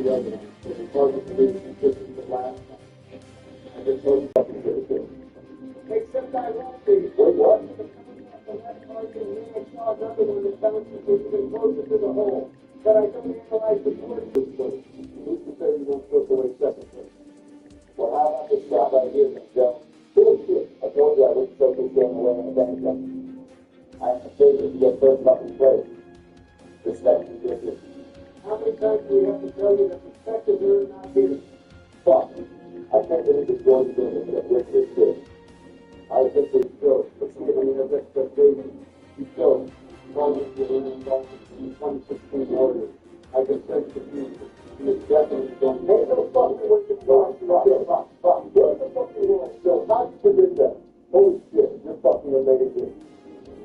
resident. It's hard to believe it's the last time. I just hope fucking good too. Except I won't be. Wait, what? The left part can really saw another one that bounces even closer to the hole. But I don't analyze the point this place. Who's to say you won't slip away second place? Well, how about this shot right here, then, Joe? Bullshit. I told you I wouldn't take this game away in a bank. I am afraid that you get first fucking place. Respect you, Richard. How many times do we have to tell you that respect is earned, not here? Fuck. I can't believe it's going to be able to get rid of this shit. I think we should. Let's see if any of expectations. You should. Going into the involvement in the 2016 Warriors. I can sense the future. And it's definitely going to be. Hey, no fucking way to go. Fuck. Where the fuck you want? So, how do you predict that? Holy shit, you're fucking amazing.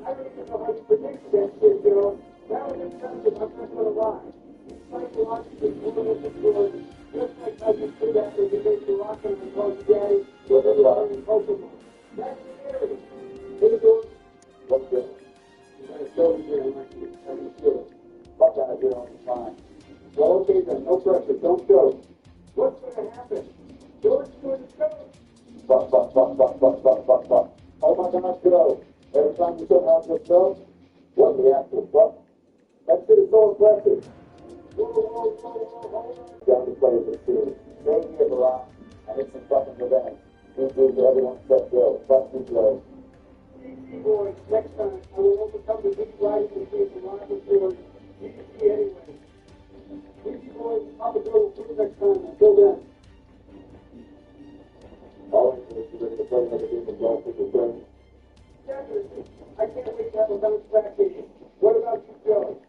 I don't even know how you predict that shit, you know. That was impressive, I'm not going to lie. It's psychologically pulling up the story. Just like I can see that when you make the rock and call you daddy, or the rock and Pokemon. That's the area. Hey, doing? What's good? You're going to show me here and like you. Are you sure? Fuck out of here all the time. Well, okay then, no pressure, don't show. What's going to happen? George's going to show. Fuck. Oh my gosh, go. Every time you show how to go, what the actual fuck? That shit is so impressive. Whoa. Down to play with too. Maybe a barrage, and it's some fucking revenge. These moves are everyone's set go. Fuck me blows. DC boys, next time, I will overcome the big riding and face a lot of doors. DC anyway. DC boys, Papa Joe will prove next time. Until then. Always wish you ready to play another game of golf with your friends. Definitely. I can't wait to have a bounce back game. What about you, Joe?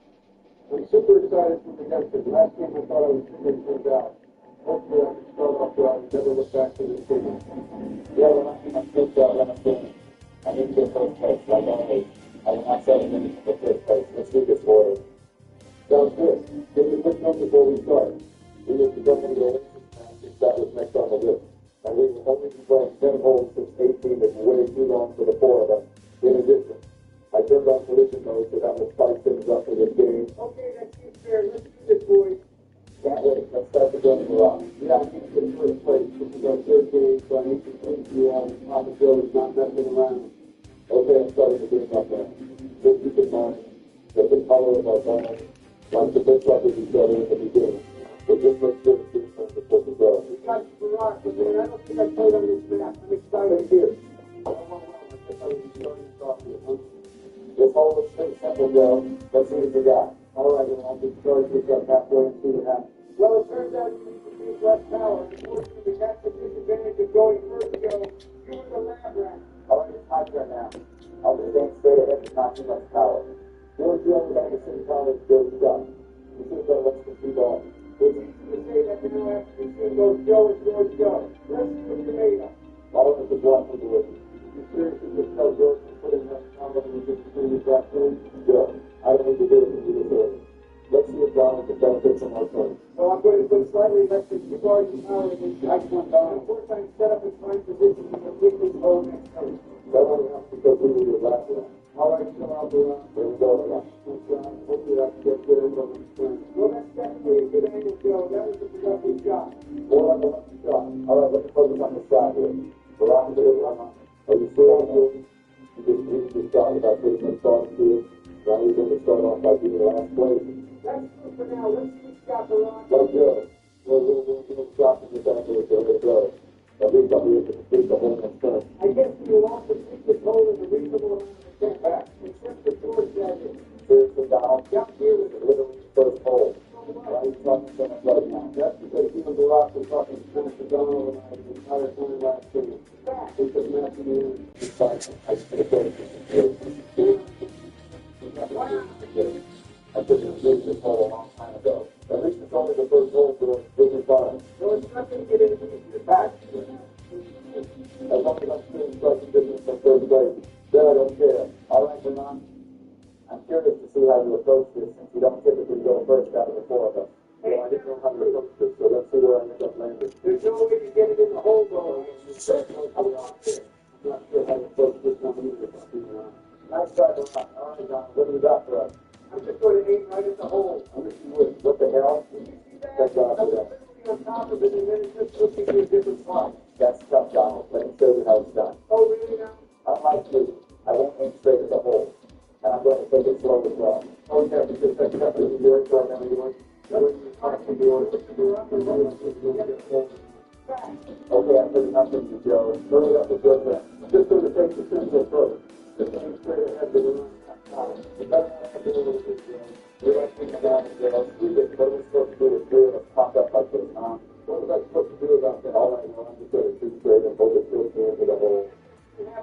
I'm super excited for the next game. Last game I thought I was figuring things out. Hopefully I can start off well and never look back to this game. Yeah, when I'm good job last game, I need to get first place, like always. I will not settle in for first place. Let's do this for it. Sounds good. Give me a quick note before we start. We need to go into the Olympics and decide what's next on the list. And we will only be playing 10 holes since 18 is way too long for the four of us. In addition, I turned on collision mode so that will spice things up for this game. Okay, that seems fair. Let's do this, boys. Can't wait. Let's start the game rock. Yeah, I need to get first place. This is our third game, so I need to prove to you all that Papa Joe is not messing around. Okay, I'm starting the game up there. Just keep in mind that the color of our ball wants to mix up with each other in the beginning. So just make sure to keep them before we go. We got you, Rock, but man, I don't think I played on this map. I'm excited here. This hole is pretty simple, Joe. Let's see what you got. All right, I'll just start this up halfway and see what happens. Well, it turns out you need to use less power. Unfortunately, that's the disadvantage of going first, Joe. You were the lab rat. All right, it's my turn now. I'll just aim straight ahead and not too much power. George Joe and Anderson College goes shot. You see if that lets the two balls. It's easy to say that you know after you see those Joe and George Joe. Let's see what you made of. All of us are blocked with the witness. You seriously just tell George to put in enough time and just between the draft room? Sure. I don't need to do it to do this early. Let's see if Donald can benefit from our play. So I'm going to put slightly less than 2 bars of power against the next one down. Of course, I'm set up in prime position to complete this whole next turn. That won't help because we were your last round. All right, so I'll do it. There we go. Hopefully I can get good angle on this turn. Well, that's definitely a good angle, Joe. That was a productive shot. More like a lucky shot. All right, let's focus on the shot here. We're on to it. Are you sure I'm good? You just need to start without putting my thoughts to it. Now you're going to start off by being the last place. That's good for now. Let's see what's got the line. Let's go. We'll stop in the back of it. Let's go. At least I'll be able to complete the whole next turn. I guess you will also keep the hole in a reasonable amount of step back, except for George Dagger. Seriously, Donald, down here is literally the first hole. Why are you talking so much right now? That's because you and Barack were talking to Senator Donald and I the entire time last year. We took Matthew in. I should have played this. I couldn't have moved this hole a long time ago. At least it's only the first hole for us. We'll be fine. So it's not going to get into the back. As long as I'm still striking distance from third place, then I don't care. All right, Vernon? I'm curious to see how you approach this since you don't typically go first out of the four of us. So I didn't know how to approach this, so let's see where I end up landing. There's no way to get it in the hole, though. I'm not sure how to approach this one either. Nice try, Vernon. All right, Don, what do you got for us? I'm just going to aim right at the hole. I wish you would. What the hell? That literally on top of it, and then it's just looking at a different slide. That's tough, Donald. Let me show you how it's done. Oh, really now? Unlike you, I won't aim straight at the hole. And I'm going to take it slow as well. Oh, yeah, because that's what you do it right now. Okay, I'm putting up with you, Joe. Load it up with your friend. Just so the face is simple first. Just aim straight ahead to the room. The best I can do is this, we're like thinking down and Joe. What are we supposed to do with doing a pop up like this, huh? What was I supposed to do about that? All I know, I'm just going to shoot straight and hold it into the hole.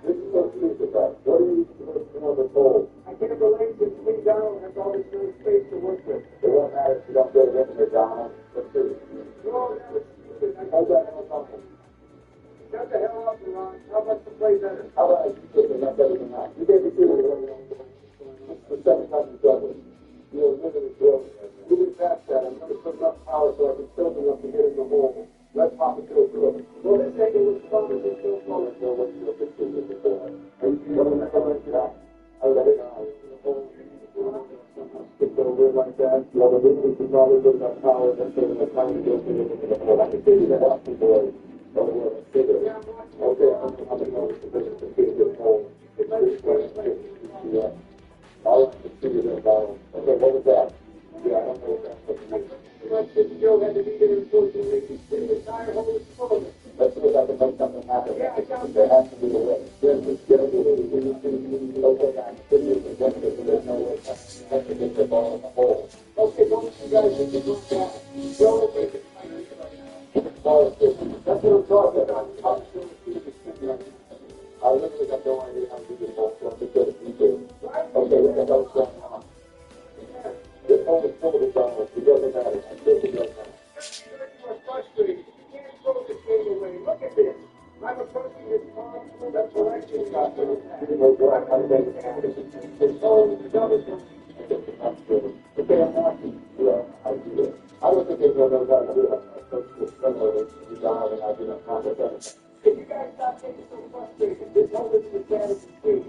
This is so stupid, guys. What are you supposed to do on this hole? I can't relate to King Donald has all this nice space to work with. It won't matter if you don't get it in there, Donald. Let's do it. No, that was stupid. Hold that in the bubble. Shut the hell up, Ron. How about to play better? How about I keep it and mess everything up? You gave me two. This is the second time you've done this. You're literally broken. Moving past that, I'm going to put enough power so I can tilt enough to get in the hole. Let Papa go through it. Well, this angle was fun, but it's so far as well. What you look at this before. Are you going to let it out? I'll let it out. Stick over it like that. Well, the business is always with enough power that's taking the time to go through the hole. I can see you that up, boys. Okay, I'm going to go to the business to get this hole. Yeah. All right, let's see you there, Donald. Okay, what was that? Yeah, I don't know what that's. Joe had to be there unfortunately. The entire hole is full of it. Let's see if I can make something happen. Yeah, I found there has to be a way. Okay, guys, this is the one that there's no way to get the ball in the hole. Okay, don't you guys need to look back. Joe will make it. That's what I'm talking about. I literally have no idea how to do this hole, so I'm just going to keep it. Okay, what the hell's going on? This hole is full of the dollars. It doesn't matter. I'm thinking right now. You are frustrated. You can't throw this game away. Look at this. I'm approaching this pond. That's what I just got to do. It's all the dollars. Okay, I'm happy. Yeah, I do it. I don't think there's no doubt to do it. If you guys stop getting so frustrated, this whole is the status of the team.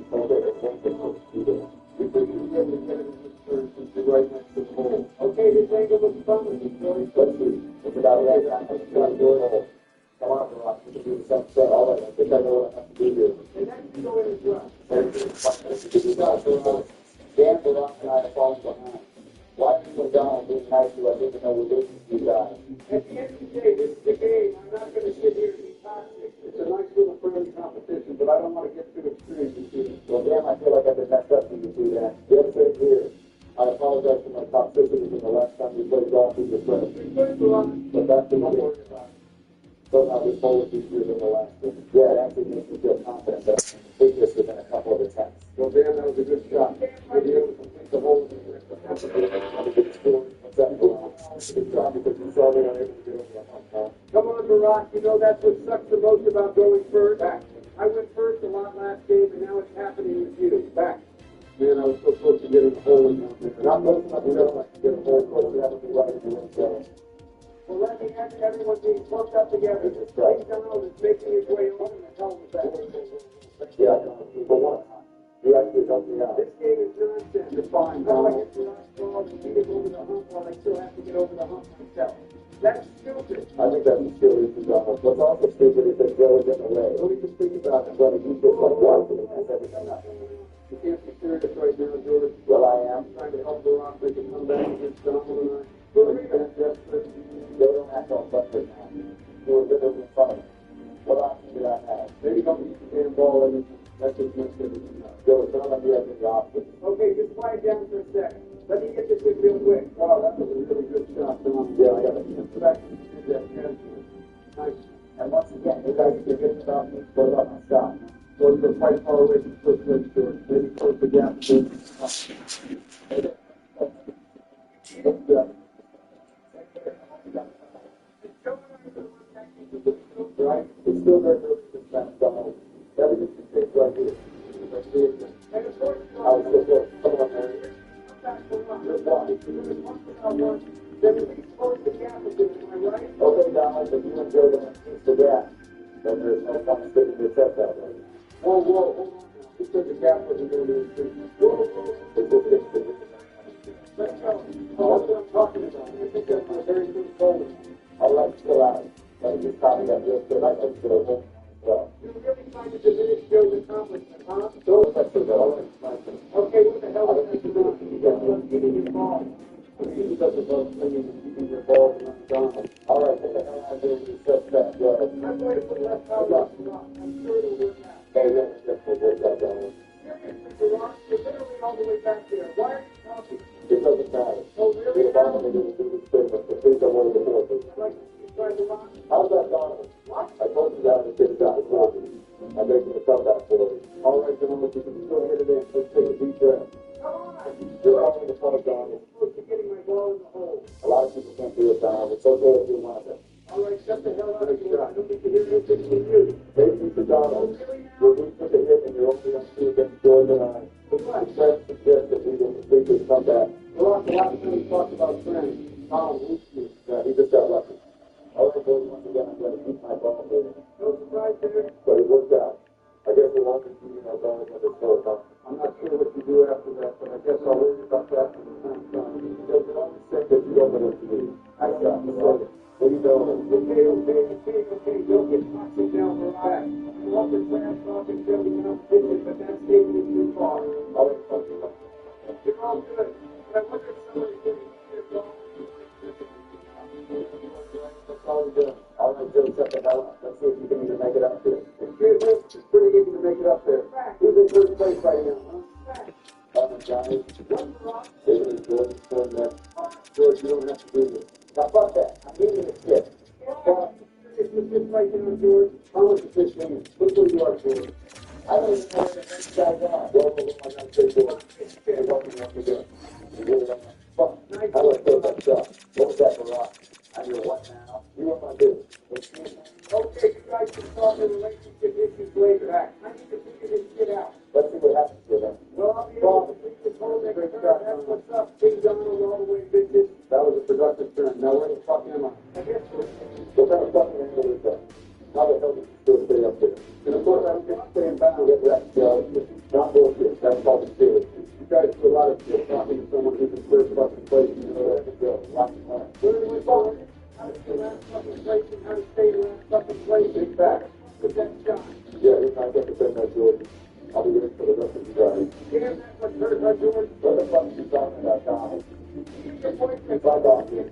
Right next to the hole. Okay, this angle looks fun with this story. Let's see. It's about right now. I'm trying to do it all. Come on, Rock. You can do the same thing. All right. I think I know what I have to do here. And then you go in as well. Dan, the Rock, and I are falling behind. Watching the Donald being nice to us, even though we're losing to you guys. At the end of the day, this is the game. I'm not going to sit here and be toxic. It's a nice little friendly competition, but I don't want to get too extreme. Well, Dan, I feel like I've been messed up for you two, Dan. The other thing here. I apologize for my toxicity from the last time we played golf with your friends. But that's the one worry about. Somehow this hole is easier than the last one. Yeah, it actually makes me feel confident that I can complete this within a couple of attempts. Well, Dan, that was a good shot. Maybe able to complete the hole. What's that? Good job because you saw me unable to get over the hump. Come on, Barack. You know that's what sucks the most about going first. Back. I went first a lot last game, and now it's happening with you. Back. Man, I was so close to getting the hole in there. Not close enough to get the hole close to having to right in the end. Well, let me have everyone being clumped up together. This guy Donald is making his way on and the hell with that. Yeah, I know. But what? You actually helped me out. This game is nonsense. You're fine, Donald. How do I get the last ball and beat him over the hump while I still have to get over the hump myself? That's stupid. I think that's a skill issue, Donald. What's also stupid is that Joe is in the way. What do you think about it? Brother, you just like watching him mess everything up. You can't be serious right now, George. Well, I am. Trying to help the Rock make a comeback against Donald and I. They don't act all frustrated now. They were good in front of me. What option did I have? Maybe don't use the damn ball and that's just messed everything up. Joe, it's not like you have any options. Okay, just quiet down for a second. Let me get this in real quick. Wow, that was a really good shot, Tom. Yeah, I got it. Go back and do that. Nice. And once again, you guys can get about me. What about my shot? So you're quite far away from first place, George. Maybe close the gap. Right? It's still very good to spend Donald. Everything you think right here. And of course, I was so close. Come on, Mary. Just watch. Then at least close the gap a bit, am I right? Okay, Donald, if you enjoy the gap, then there's no point sticking your chest out there. Whoa, hold on. He said the gap wasn't going to be increased. Let's go. Oh, that's what I'm talking about. I think that's my very good goal. All right, chill out. Let me just copy that real quick. I can do it. You're really trying to diminish Joe's accomplishment, huh? Don't let it go. Okay, what the hell is that doing? You just love getting involved. He doesn't love swinging and keeping your balls and running. All right, what the hell I do is just that. Go ahead. I'm going to put left power up. I'm sure it'll work out. Hey, that's what works out, Donald. Seriously, Ross, you're literally all the way back there. Why are you talking? It doesn't matter. Oh, really? The bottom of it is the statement, but please don't worry about it. Like, you tried to lie? How's that, Donald? What? I told you that was a good shot of coffee. I'm making a comeback for you. All right, gentlemen, you can still hit it in. Let's take a deep breath. Come on! You're having the fun, Donald. I'm supposed to getting my ball in the hole. A lot of people can't do it, Donald. It's okay if you want it. All right, shut the hell out of here. I don't need to hear anything from you. Hey, Mr. Donald. You're weak for the hit and you're only on two against George and I. The friends suggest that we will complete this comeback. Well, the last time we talked about friends, Donald Lucy. Yeah, he just got lucky. All right, boys, once again, I'm going to keep my ball there. No surprise there. But it worked out. I guess we'll only see our ball when it's full of. I'm not sure what you do after that, but I guess I'll worry about that when the time's done. You can only say that you don't know what to do. I got it. What do you know? Okay. Don't get toxic now for us. I love the trash talking, building competition, but that's taking it too far. All right, you're all good. But I wonder if somebody's getting here, Joe. All right, Joe, shut the hell up. Let's see if you can even make it up here. It's pretty easy to make it up there. Who's in first place right now, huh? Johnny. David and George is still in there. George, you don't have to do this. Now, fuck that. I'm giving it a shit. It's the fish right now, George. How much the fish means? Look where you are, George. I don't even know where the next guy's at. Well, I'm going to say, George. You're welcome to me again. You really don't know. Fuck. I like that stuff. What was that for rock? I'm your what now? You know what I do. Okay, you guys can solve the relationship issues later. I need to figure this shit out. Let's see what happens to them. Well, I'll be able to complete this whole next turn. That's what's up. Big Donald all the way, bitches. That was a productive turn. Now where the fuck am I? I guess we're... What kind of fucking angle is that? How the hell did you still stay up there? And of course, I don't get to stay in bounds. Get wrecked, not bullshit. That's called serious. You guys do a lot of shit talking to someone who's in first fucking place and you know where to go. Lots of time. Where do we go? How to stay last fucking place and how to stay last fucking place. Big fact. With that shot. Yeah, you're not getting to say that, George. I'll be waiting for the rest of you guys. Damn, that's what hurt her, George. What the fuck are you talking about, Donald? Your boyfriend. Fuck off, man.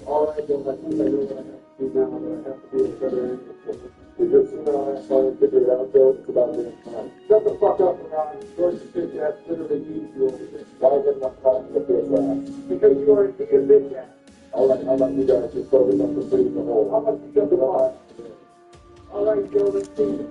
All right, then let's say what I have to do now. I have to do a better answer. Because sooner or later, I'll figure it out, Joe. It's about being fine. Shut the fuck up, Ron. George said you have literally needs you over there. Why is it not talking to this ass? Because you are indeed a bitch ass. All right, how about you guys just focus on completing the whole? How about you shut the fuck? All right, Joe, let's see.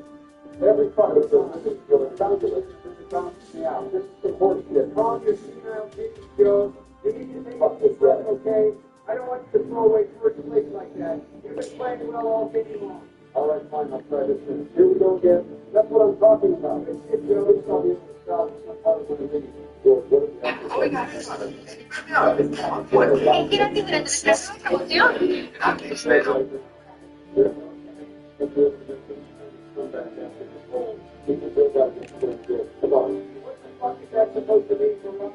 Every fucking time, Joe, it's bound to listen to the bounce me out. This is some horse shit. Calm your senile bitches, Joe. You need to make this right, okay? I don't want you to throw away first place like that. You've been playing well all day long. All right, fine, I'll try this one. Here we go again. That's what I'm talking about. It's Joe, it's on the stop. It's not part of what it is. George, what is that? Oiga, ¿quiere que durante nuestra promoción? Come on. What the fuck is that supposed to mean for Ron?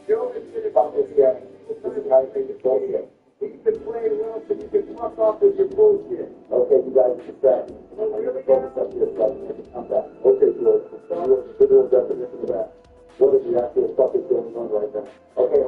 Joe has been about this guy. This is how you make it bullshit. He's been playing well, so you can fuck off with your bullshit. Okay, you guys are distracted. Well, really, focus up to yourself and make it come back. Okay, George. Literal definition of that. What is the actual fuck is going on right now? Okay.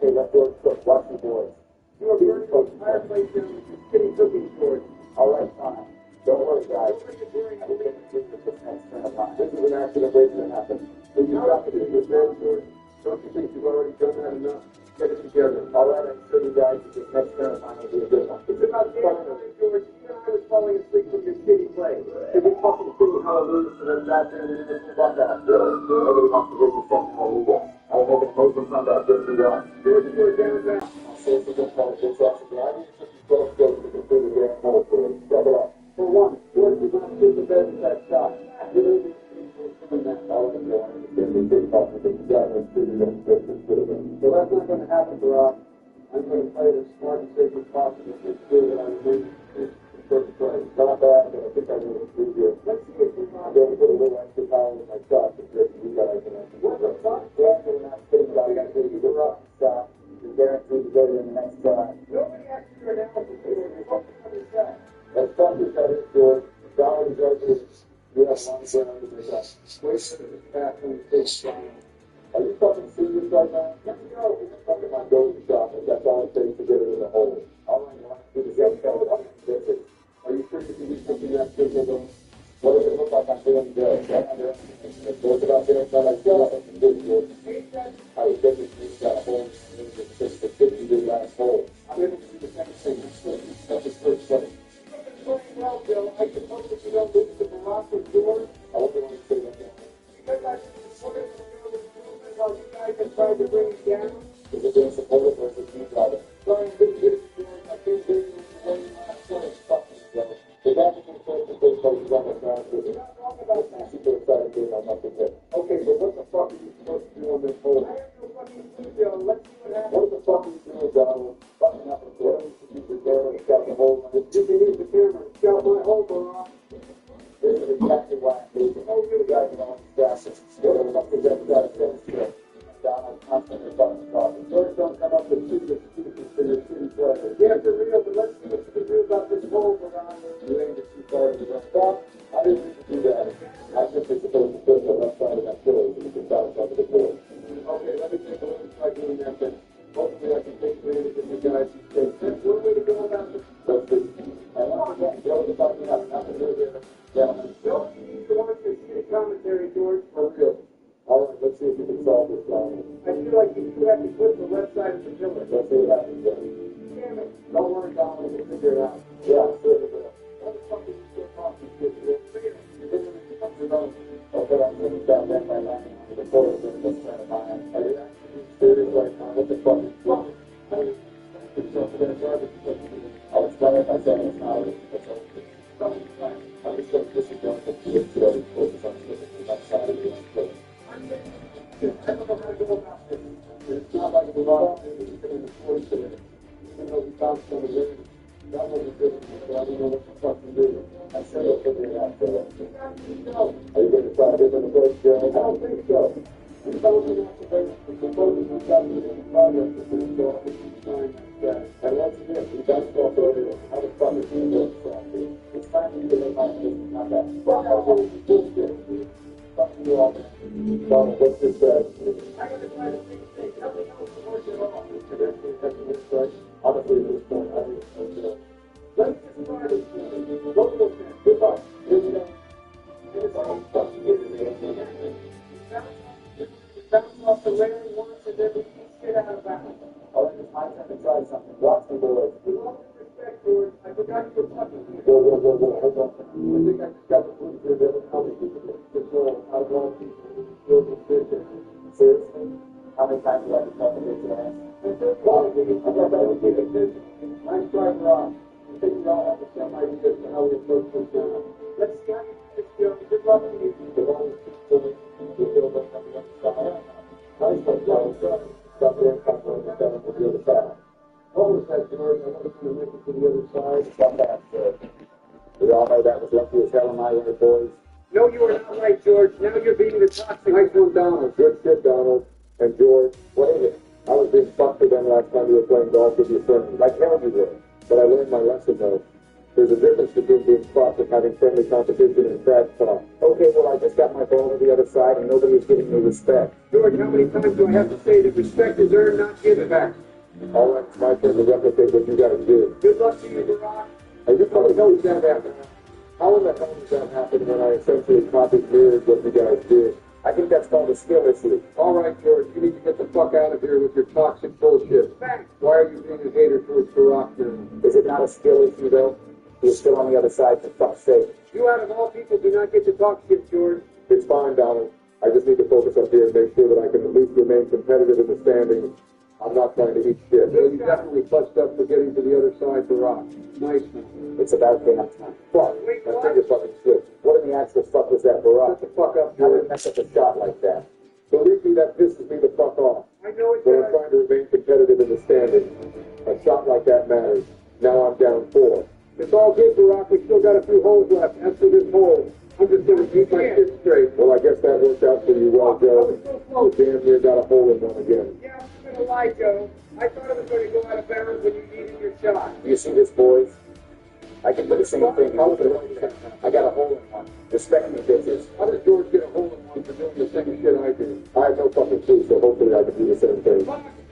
Let George cook. Watch the boys. You are burning the entire place down with your skinny cookies, George. All right, fine. Don't worry, guys. What are you doing? I'm going to give you this next turn of time. This is an accident waiting to happen. So you have to do your best, George. Don't you think you've already done that enough? Get it together. All right, I'm sure you guys that this next turn of time will be a good one. It's about damn time, George. Even I was falling asleep from your shitty play. You've been fucking singing hallelujah for them back there and then it's fuck out. Nobody wants to hear you sing hallelujah. I will make an amazing comeback if you want. George, you are down and down. I'll say it's a good call. It's actually, I need to just go to the computer here and hold for it. Step it up. For one, George is not shit the bed with that shot. You're losing that power and going to get the big ball with the guy that's shooting that distance to the rim. So that's not going to happen, Barack. I'm going to play it as smart and safe as possible. It's good that I remain in first place. Not bad, but I think I will improve here. Let's see if we can. I'm going to put a little extra power in my shot compared to you guys. What the fuck? Yeah, I'm not kidding about it. I got to do the rough shot. You're guaranteed to get it in the next shot. Nobody asked you to got one center, there's a waste in the bathroom, big shot. Are you fucking serious right now? Let me go. It's fucking my go-to shop. That's all it takes to get it in the hole. All I want to do is get it. Are you sure you can do something that big of them? What does it look like I'm doing good? What's about there? So like, yeah, I can do it. I was getting this got a hole. It's the 50 big last hole. I'm able to do the same thing. That's a switch setting. Well, Bill, I suppose that you don't lose the Morocco door. I wouldn't want to say that. Because I supported the movement while you guys have tried to bring it down. Is it being supported or is it being brought up? Trying to get it doing, I think they're doing the way last time. The guy who can say the big place is on the ground. You're not talking about that. Super excited being on nothing here. Okay, but what the fuck are you supposed to do on this hole? I have no fucking clue, Bill. Let's see what happens. What the fuck are you doing, Donald? Fucking up and down. You can go and scout the hole. You can use the camera. Scout my hole, Barack. This is exactly why I'm moving. Oh, you guys are on the staff. What the fuck is that guy saying here? Donald, constantly fucking talking. George, don't come up with stupid excuses for your shitty pleasure. Yeah, for real, but let's see what you can do about this hole, Barack. You ain't just too far to the stop. I didn't mean to do that. I'm simply supposed to put the left side of that pillow so you can bounce up the board. Okay, let me take a look and try doing that then. Hopefully I can take advantage of the guys who say, that's one way to go about this. Let's do it. And once again, Joe is fucking up. Nothing to do there. Gentlemen. Don't you need to watch your shitty commentary, George? For real. All right, let's see if we can solve this problem. I feel like you have to put the left side of the pillar. Let's see what happens there. Damn it. Don't worry, Donald. We'll figure it out. Yeah, sure we will. What the fuck is this talking shit? Okay, I'm going to stop that by lying to the photo of this friend of mine. Are you actually serious right now? What the fuck is wrong? I'll explain it myself. It's not a I'm just going to disagree with the today. Focus on the left side of the place. I don't know how to go about this. It's not like we're not in the force today. Even though we found some of it, that wasn't good. So I don't know what the fuck to do. I said I'll figure it out. Are you going to try a different approach, Joe? I don't think so. We're probably going to have to wait for the proposal to stop the progress to finish the office and sign that. And once again, we got to talk about it. How the fuck is it going to solve it? It's time for you to make my business, not that. Fuck out of the bullshit. Fuck you all. Donald, what's this say? I got to try to fix things. Nothing else to work it off. Eventually, that's the right. Honestly, at this point, I didn't know. Let's get started. Go to the pen. Goodbye. Here we go. Bounce off the Larry once and then we can shit out of bounds. All right, it's my time to try something. Watch the boys. With all due respect, George, I forgot you were talking to me. Whoa. Hold on. I think I just got the food here that how many people can control how long people feel the vision. Seriously? How many times do I have to talk to this man? I thought that would be the vision. I'm trying wrong. I think we all have the same idea as to how we approach this now. Let's start this show. Good luck to you. The one who's pulling the build up on the other side. Nice one, Joe. Stop there and come on the down to the other side. What was that, George? I wanted you to make it to the other side. Stop that, sir. We all know that was lucky as hell in my way, boys. No, you are not right, George. Now you're being the toxic. Nice one, Donald. Good shit, Donald. And George, what is it? I was being fucked with them last time you were playing golf with your friends. Like hell you were. But I learned my lesson, though. There's a difference between being fucked and having friendly competition and trash talk. Okay, well, I just got my ball on the other side and nobody is giving me respect. George, how many times do I have to say that respect is earned, not given back? All right, it's my turn to replicate what you guys did. Good luck to you, Barack. And you probably know that happened. How in the hell did that happen when I essentially copied mirrored what you guys did? I think that's called a skill issue. All right, George, you need to get the fuck out of here with your toxic bullshit. Thanks. Why are you being a hater towards Barack now? Is it not a skill issue, though? You're still on the other side, for fuck's sake. You out of all people do not get to talk shit, George. It's fine, Donald. I just need to focus up here and make sure that I can at least remain competitive in the standings. I'm not trying to eat shit. Yeah, you definitely fussed up for getting to the other side, Barack. Nice, man. It's about damn time. Fuck. Wait, what? That's fucking shit. What in the actual fuck was that, Barack? Shut the fuck up, George. How did I mess up a shot like that? Believe me, that pisses me the fuck off. I know it does. But I'm trying to remain competitive in the standings. A shot like that matters. Now I'm down 4. It's all good, Barack. We still got a few holes left. As for this hole, I'm just going to keep my shit straight. Well, I guess that worked out for you well, Joe. You damn near got a hole in one again. Yeah, I'm going to lie, Joe. I thought it was going to go out of bounds when you needed your shot. You see this, boys? I can do the same thing. I got a hole in one. Respect me, bitches. How does George get a hole in one for doing the same shit I did? I have no fucking clue, so hopefully I can do the same thing.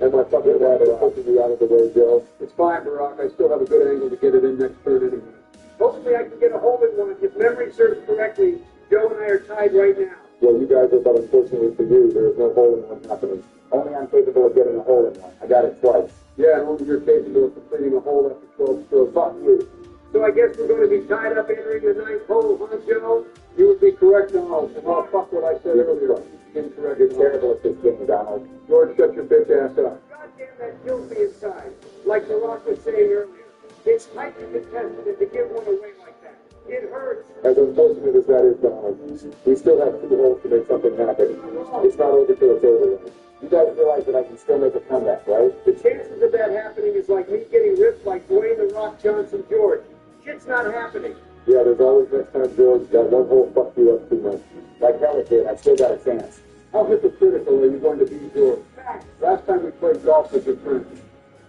And my fucking dad is pushing me out of the way, Joe. It's fine, Barack. I still have a good angle to get it in next turn anyway. Hopefully I can get a hole in one. If memory serves correctly, Joe and I are tied right now. Well, you guys are, but unfortunately for you, there is no hole in one happening. Only I'm capable of getting a hole in one. I got it twice. Yeah, and only you're capable of completing a hole after 12 strokes. Fuck you. So I guess we're going to be tied up entering the ninth hole, huh, Joe? You would be correct, Donald. And oh, fuck what I said earlier. Incorrect. You're terrible at this game, Donald. George, shut your bitch ass up. Goddamn, that kills me inside. Like The Rock was saying earlier, it's highly contested, and to give one away like that, it hurts. As unfortunate as that is, Donald, we still have 2 holes to make something happen. It's not over till it's over. You guys realize that I can still make a comeback, right? The chances of that happening is like me getting ripped like Dwayne The Rock Johnson George. Shit's not happening. Yeah, there's always next time, George. That one hole fucked you up too much. Like hell it did. I still got a chance. How hypocritical are you going to be, George? Last time we played golf with your friends,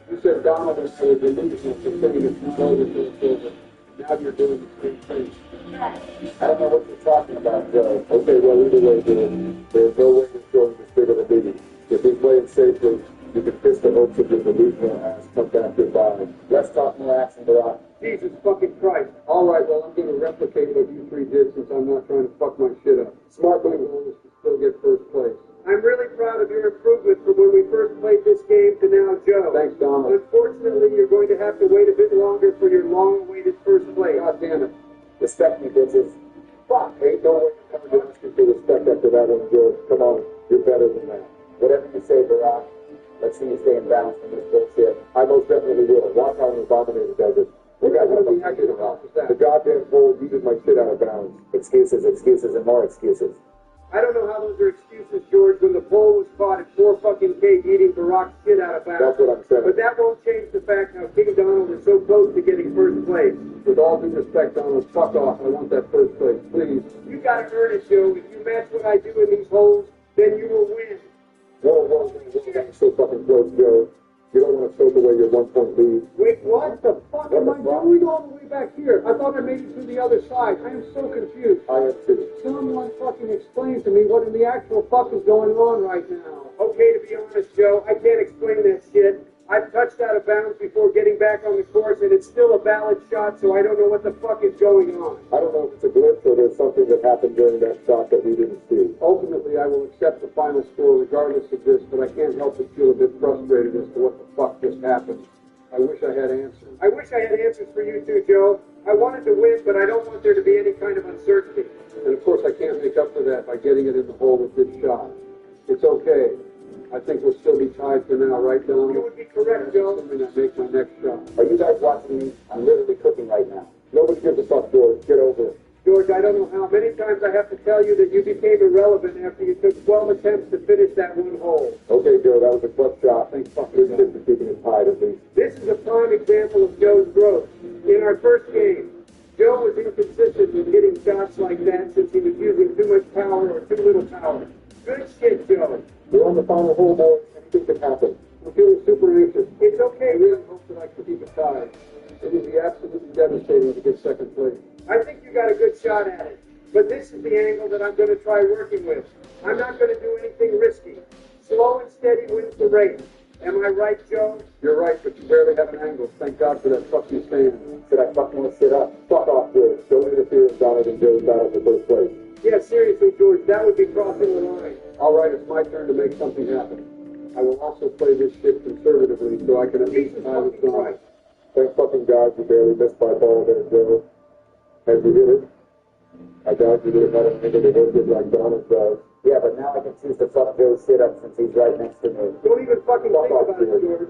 you said Donald was delusional for saying it's not over till it's over. Now you're doing the same thing. I don't know what you're talking about, Joe. Okay, well, either way, George, there's no way you're showing the spirit of the meeting. If we play it safely, you can fist the hopes of your delusional ass come back goodbye. Let's talk more action, Barack. Jesus fucking Christ. All right, well, I'm going to replicate what you 3 did since I'm not trying to fuck my shit up. Smart move is to still get first place. I'm really proud of your improvement from when we first played this game to now, Joe. Thanks, Donald. Unfortunately, you're going to have to wait a bit longer for your long-awaited first place. God damn it. Respect me, bitches. Fuck, ain't no way you're coming to ask you for respect after that one, George. Come on, you're better than that. Whatever you say, Barack. Let's see you stay in balance from this bullshit. I most definitely will. Watch how an abominator does it. You guys are the acting about the goddamn fool yeeted my shit out of bounds. Excuses, excuses, and more excuses. I don't know how those are excuses, George, when the pole was caught at 4 fucking K eating Barack's shit out of bounds. That's what I'm saying. But that won't change the fact how King Donald is so close to getting first place. With all due respect, Donald, fuck off. I want that first place, please. You gotta earn it, Joe. If you match what I do in these holes, then you will win. Whoa, you're so fucking close, Joe. You don't want to choke away your 1-point lead. Wait, what? What the fuck am I doing all the way back here? I thought I made it to the other side. I am so confused. I am too. Someone fucking explain to me what in the actual fuck is going on right now. Okay, to be honest, Joe, I can't explain that shit. I've touched out of bounds before getting back on the course, and it's still a valid shot, so I don't know what the fuck is going on. I don't know if it's a glitch or there's something that happened during that shot that we didn't see. Ultimately, I will accept the final score regardless of this, but I can't help but feel a bit frustrated as to what the fuck just happened. I wish I had answers. I wish I had answers for you too, Joe. I wanted to win, but I don't want there to be any kind of uncertainty. And of course, I can't make up for that by getting it in the hole with this shot. It's okay. I think we'll still be tied for now, right, Donald? You would be correct, Joe. Assuming I make my next shot. Are you guys watching me? I'm literally cooking right now. Nobody gives a fuck, George. Get over it. George, I don't know how many times I have to tell you that you became irrelevant after you took 12 attempts to finish that one hole. Okay, Joe, that was a clutch shot. Thanks, fuck This you, shit for keeping it tied, at least. This is a prime example of Joe's growth. In our first game, Joe was inconsistent with hitting shots like that since he was using too much power or too little power. Good shit, Joe. We're on the final hole, boys. Anything can happen. I'm feeling super anxious. It's I okay. really hope that I can keep it tied. It would be absolutely devastating to get second place. I think you got a good shot at it. But this is the angle that I'm going to try working with. I'm not going to do anything risky. Slow and steady wins the race. Am I right, Joe? You're right, but you barely have an angle. Thank God for that fucking stand. Should I fuck more shit up? Fuck off, George. Don't interfere with Donald and Joe's battle for first place. Yeah, seriously, George, that would be crossing the line. All right, it's my turn to make something happen. I will also play this shit conservatively so I can at least Jesus tie with fucking Donald. Christ. Thank fucking God you barely missed my ball there, Joe. And you did it. I doubt you didn't have an angle to hit it like Donald does. Yeah, but now I can choose to fuck Joe's shit up since he's right next to me. Don't even fucking Fuck think off, about it, George. George.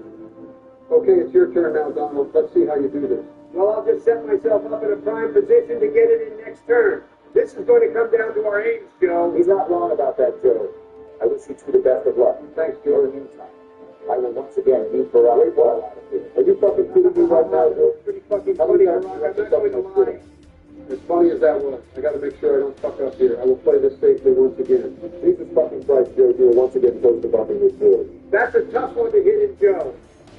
Okay, it's your turn now, Donald. Let's see how you do this. Well, I'll just set myself up in a prime position to get it in next turn. This is going to come down to our aims, Joe. He's not wrong about that, Joe. I wish you two the best of luck. Thanks, In George. the meantime, I will once again beat Barack well out of here. Are you fucking kidding me right now, Joe? Pretty fucking How funny, many Barack. times I'm not going to lie. As funny as that was, I got to make sure I don't fuck up here. I will play this safely once again. Jesus fucking Christ, Joe, you are once again close to bumping this board. That's a tough one to hit in Joe.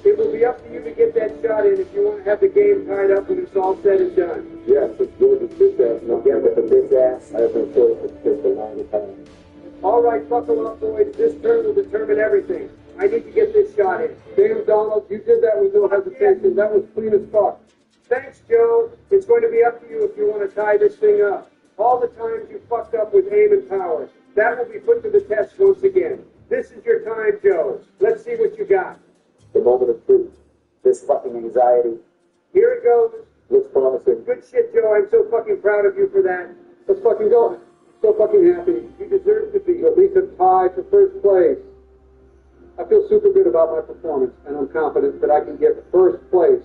It will be up to you to get that shot in if you want to have the game tied up when it's all said and done. Yes, it's George's bitch ass. And Again with the bitch ass. I have no choice but to take the longer time. All right, buckle up, boys. This turn will determine everything. I need to get this shot in. Damn, Donald, you did that with no hesitation. That was clean as fuck. Thanks, Joe. It's going to be up to you if you want to tie this thing up. All the times you fucked up with aim and power. That will be put to the test once again. This is your time, Joe. Let's see what you got. The moment of truth. This fucking anxiety. Here it goes. Looks promising. Good shit, Joe. I'm so fucking proud of you for that. Let's fucking go. So fucking happy. You deserve to be. At least a tie for first place. I feel super good about my performance, and I'm confident that I can get first place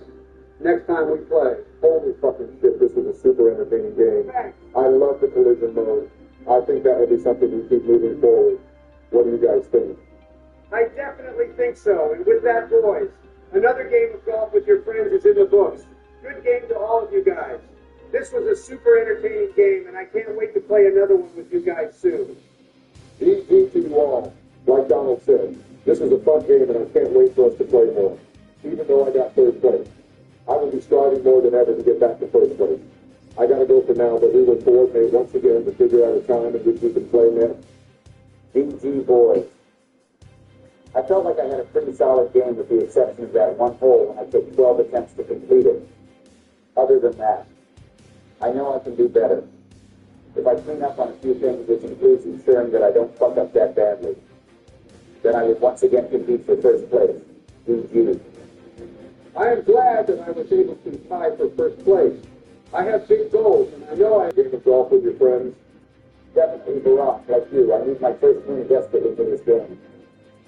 next time we play. Holy fucking shit, this was a super entertaining game. Thanks. I love the collision mode. I think that will be something we keep moving forward. What do you guys think? I definitely think so. And with that, boys, another game of golf with your friends is in the books. Good game to all of you guys. This was a super entertaining game, and I can't wait to play another one with you guys soon. GG to you all. Like Donald said, this was a fun game, and I can't wait for us to play more. Even though I got third place, I will be striving more than ever to get back to first place. I gotta go for now, but we will coordinate once again to figure out a time in which we can play next. GG boys. I felt like I had a pretty solid game with the exception of that one hole when I took 12 attempts to complete it. Other than that, I know I can do better. If I clean up on a few things, which includes ensuring that I don't fuck up that badly, then I would once again compete for first place. GG. I am glad that I was able to tie for first place. I have big goals, and I know I game of golf with your friends. Definitely Barack, like you. I need my first win desperately for this game.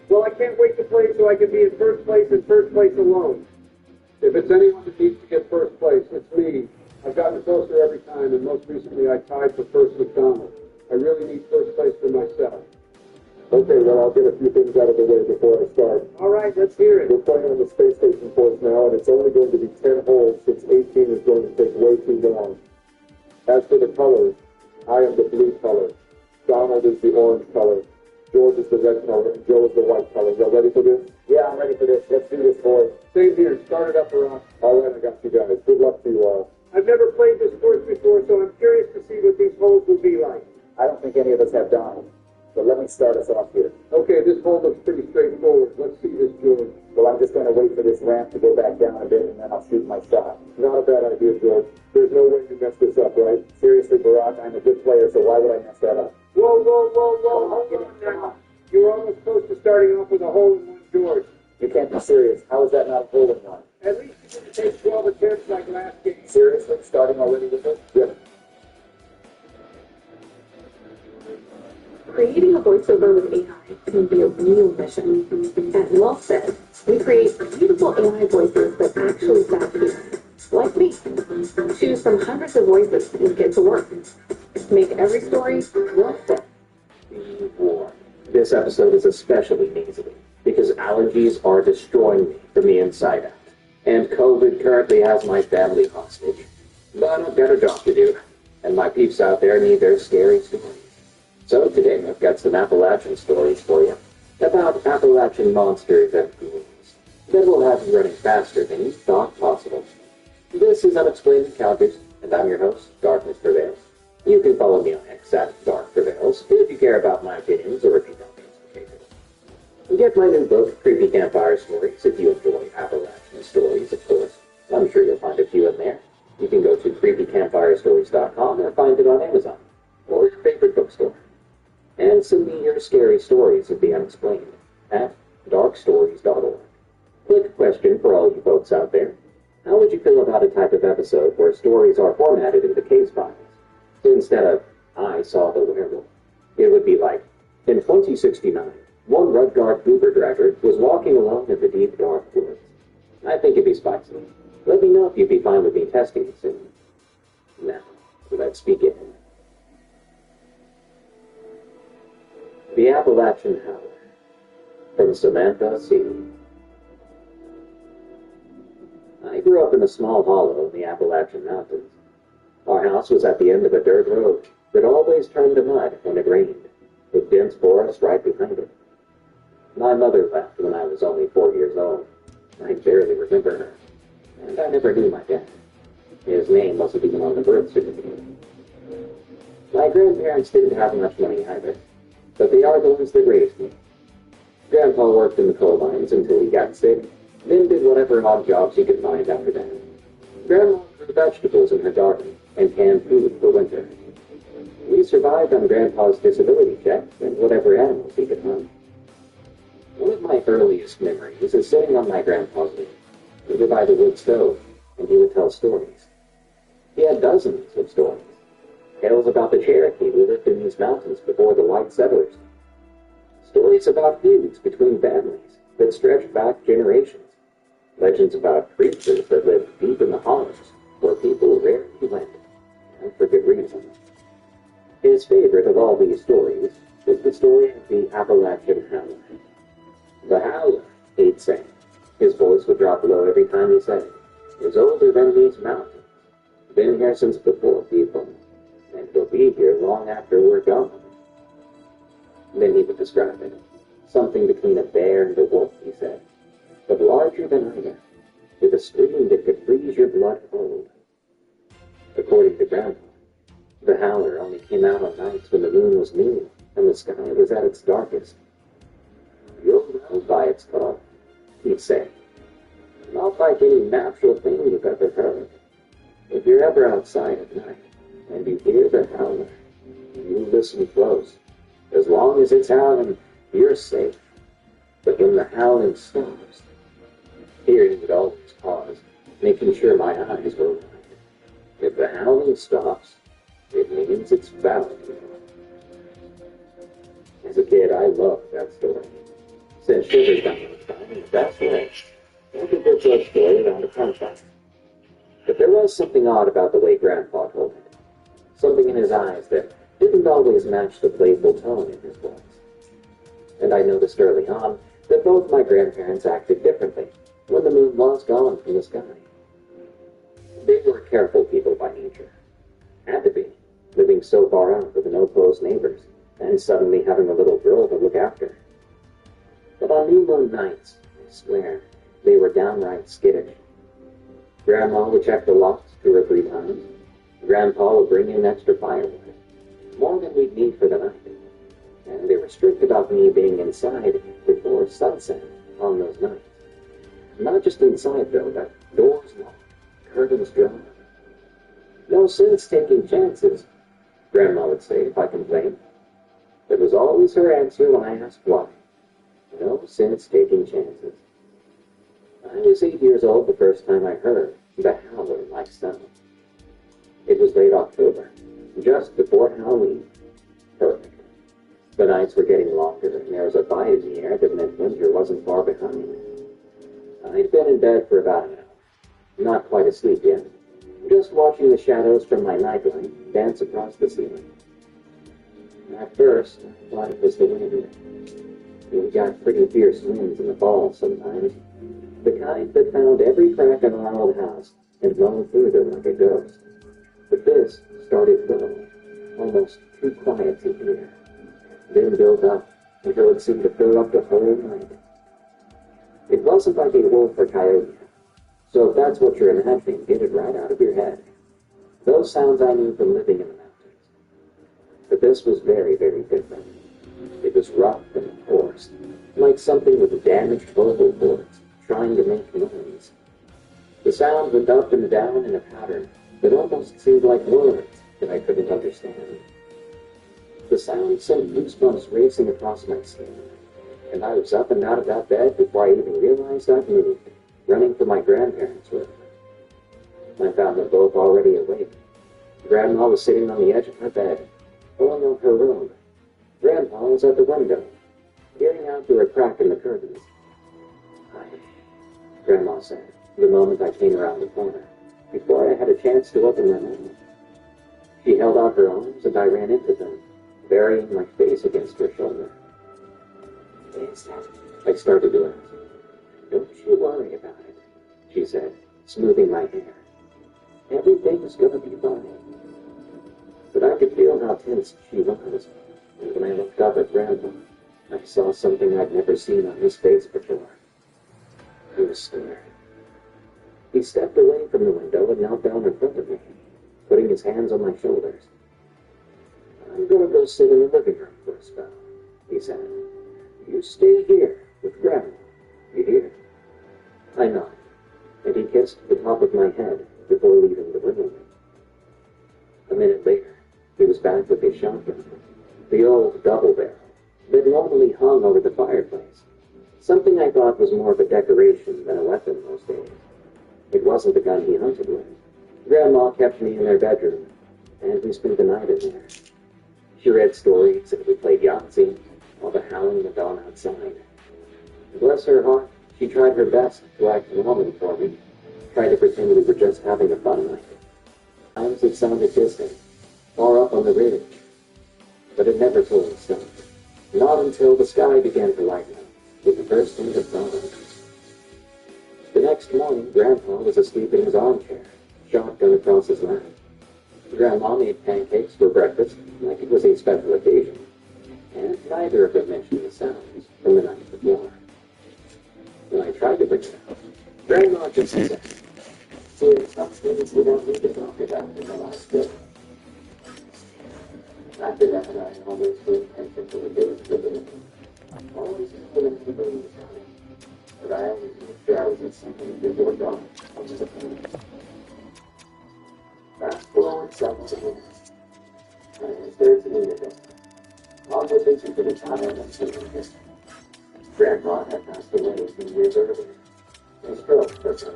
Well, I can't wait to play so I can be in first place and first place alone. If it's anyone that needs to get first place, it's me. I've gotten closer every time, and most recently I tied for first with Donald. I really need first place for myself. Okay, well, I'll get a few things out of the way before I start. All right, let's hear it. We're playing on the space station course now, and it's only going to be 10 holes since 18 is going to take way too long. As for the colors, I am the blue color. Donald is the orange color. George is the red color, and Joe is the white color. Y'all ready for this? Yeah, I'm ready for this. Let's do this, boys. Same here. Start it up, Barack. All right, I got you guys. Good luck to you all. I've never played this course before, so I'm curious to see what these holes will be like. I don't think any of us have Donald, but let me start us off here. Okay, this hole looks pretty straightforward. Let's see this, George. Well, I'm just going to wait for this ramp to go back down a bit, and then I'll shoot my shot. Not a bad idea, George. There's no way you mess this up, right? Seriously, Barack, I'm a good player, so why would I mess that up? Whoa, whoa, whoa, whoa, hold on now. You were almost close to starting off with a hole in one, George. You can't be serious. How is that not a hole in one? At least you didn't take 12 attempts like last game. Seriously? Starting already with this? Yes. Creating a voiceover with AI can be a real mission. At Well Said, we create beautiful AI voices that actually sound human. Like me. Choose from hundreds of voices and get to work. Make every story well said. Be warned. This episode is especially nasally because allergies are destroying me from the inside out. And COVID currently has my family hostage. But I've got a job to do, and my peeps out there need their scary stories. So today I've got some Appalachian stories for you about Appalachian monsters and ghouls that will have you running faster than you thought possible. This is Unexplained Encounters, and I'm your host, Darkness Prevails. You can follow me on X at Dark Prevails if you care about my opinions or if you don't occasionally. Get my new book, Creepy Campfire Stories, if you enjoy Appalachian stories, of course. I'm sure you'll find a few in there. You can go to creepycampfirestories.com or find it on Amazon or your favorite bookstore. And send me your scary stories of the unexplained at darkstories.org. Quick question for all you folks out there. How would you feel about a type of episode where stories are formatted into case files? So instead of, I saw the werewolf, it would be like, in 2069, one Rudgard Uber driver was walking alone in the deep dark woods. I think it'd be spicy. Let me know if you'd be fine with me testing it soon. Now, let's begin. The Appalachian Howler, from Samantha C. I grew up in a small hollow in the Appalachian Mountains. Our house was at the end of a dirt road that always turned to mud when it rained, with dense forest right behind it. My mother left when I was only 4 years old, I barely remember her, and I never knew my dad. His name wasn't even on the birth certificate. My grandparents didn't have much money either, but they are the ones that raised me. Grandpa worked in the coal mines until he got sick, then did whatever odd jobs he could find after that. Grandma grew vegetables in her garden and canned food for winter. We survived on Grandpa's disability check and whatever animals he could hunt. One of my earliest memories is sitting on my grandpa's knee, over by the wood stove, and he would tell stories. He had dozens of stories. Tales about the Cherokee who lived in these mountains before the white settlers. Stories about feuds between families that stretched back generations. Legends about creatures that lived deep in the hollows where people rarely went, and for good reason. His favorite of all these stories was the story of the Appalachian Howler. The Howler, he'd say. His voice would drop low every time he said it. Is older than these mountains. Been here since before people. And will be here long after we're gone. Then he would describe it. Something between a bear and a wolf, he said. But larger than either. With a scream that could freeze your blood cold. According to Grandpa, the Howler only came out on nights when the moon was new and the sky was at its darkest. You'll know by its call, he'd say. Not like any natural thing you've ever heard. If you're ever outside at night and you hear the Howler, you listen close. As long as it's howling, you're safe. But when the howling stops, here he would always pause, making sure my eyes were wide. If the howling stops, it means it's valid. As a kid, I loved that story. Sent shivers down my spine in the best way. Like a good love story around a campfire. But there was something odd about the way Grandpa told it. Something in his eyes that didn't always match the playful tone in his voice. And I noticed early on that both my grandparents acted differently when the moon was gone from the sky. They were careful people by nature. Had to be, living so far out with no close neighbors, and suddenly having a little girl to look after. But on new moon nights, I swear, they were downright skittish. Grandma would check the locks 2 or 3 times. Grandpa would bring in extra firewood, more than we'd need for the night. And they were strict about me being inside before sunset on those nights. Not just inside, though, but doors locked, curtains drawn. No sense taking chances, Grandma would say if I complained. It was always her answer when I asked why. No sense taking chances. I was 8 years old the first time I heard the Howler like sound. It was late October, just before Halloween. Perfect. The nights were getting longer, and there was a bite in the air that meant winter wasn't far behind. I'd been in bed for about an hour, not quite asleep yet, just watching the shadows from my nightlight dance across the ceiling. At first, I thought it was the wind. We got pretty fierce winds in the fall sometimes, the kind that found every crack in our old house and blown through them like a ghost. But this started low, almost too quiet to hear, then built up until it seemed to fill up the whole night. It wasn't like a wolf or coyote, so if that's what you're imagining, get it right out of your head. Those sounds I knew from living in the mountains. But this was very, very different. It was rough and hoarse, like something with damaged vocal cords trying to make noise. The sound went up and down in a pattern that almost seemed like words that I couldn't understand. The sound sent goosebumps racing across my skin, and I was up and out of that bed before I even realized I'd moved, running for my grandparents' room. I found them both already awake. Grandma was sitting on the edge of her bed, pulling on her robe. Grandpa was at the window, peering out through a crack in the curtains. "Hi," Grandma said, the moment I came around the corner, before I had a chance to open my mouth. She held out her arms, and I ran into them, burying my face against her shoulder. "Is that?" I started to ask. "Don't you worry about it," she said, smoothing my hair. "Everything's gonna be fine." But I could feel how tense she was, and when I looked up at Grandpa, I saw something I'd never seen on his face before. He was scared. He stepped away from the window and knelt down in front of me, putting his hands on my shoulders. "I'm going to go sit in the living room for a spell," he said. "You stay here with Grandma. You hear?" I nodded, and he kissed the top of my head before leaving the room. A minute later, he was back with his shotgun, the old double barrel that normally hung over the fireplace, something I thought was more of a decoration than a weapon those days. It wasn't the gun he hunted with. Grandma kept me in their bedroom, and we spent the night in there. She read stories and we played Yahtzee while the howling went on outside. Bless her heart, she tried her best to act normal for me, tried to pretend we were just having a fun night. Times it sounded distant, far up on the ridge, but it never fully stopped. Not until the sky began to lighten up with the first hint of dawn. The next morning, Grandpa was asleep in his armchair, shotgun across his lap. Grandma made pancakes for breakfast, like it was a special occasion, and neither of them mentioned the sounds from the night before. When I tried to bring it up, Grandma just said, "See, some things we don't need to talk about in the last day." After that, I always paid attention to the days of the day. Always feeling the days coming, but I always made sure I was at something before dawn. Fast forward 17 minutes. And there's an internet. Mom was into the child and children. Grandma had passed away a few years earlier. A stroke took her.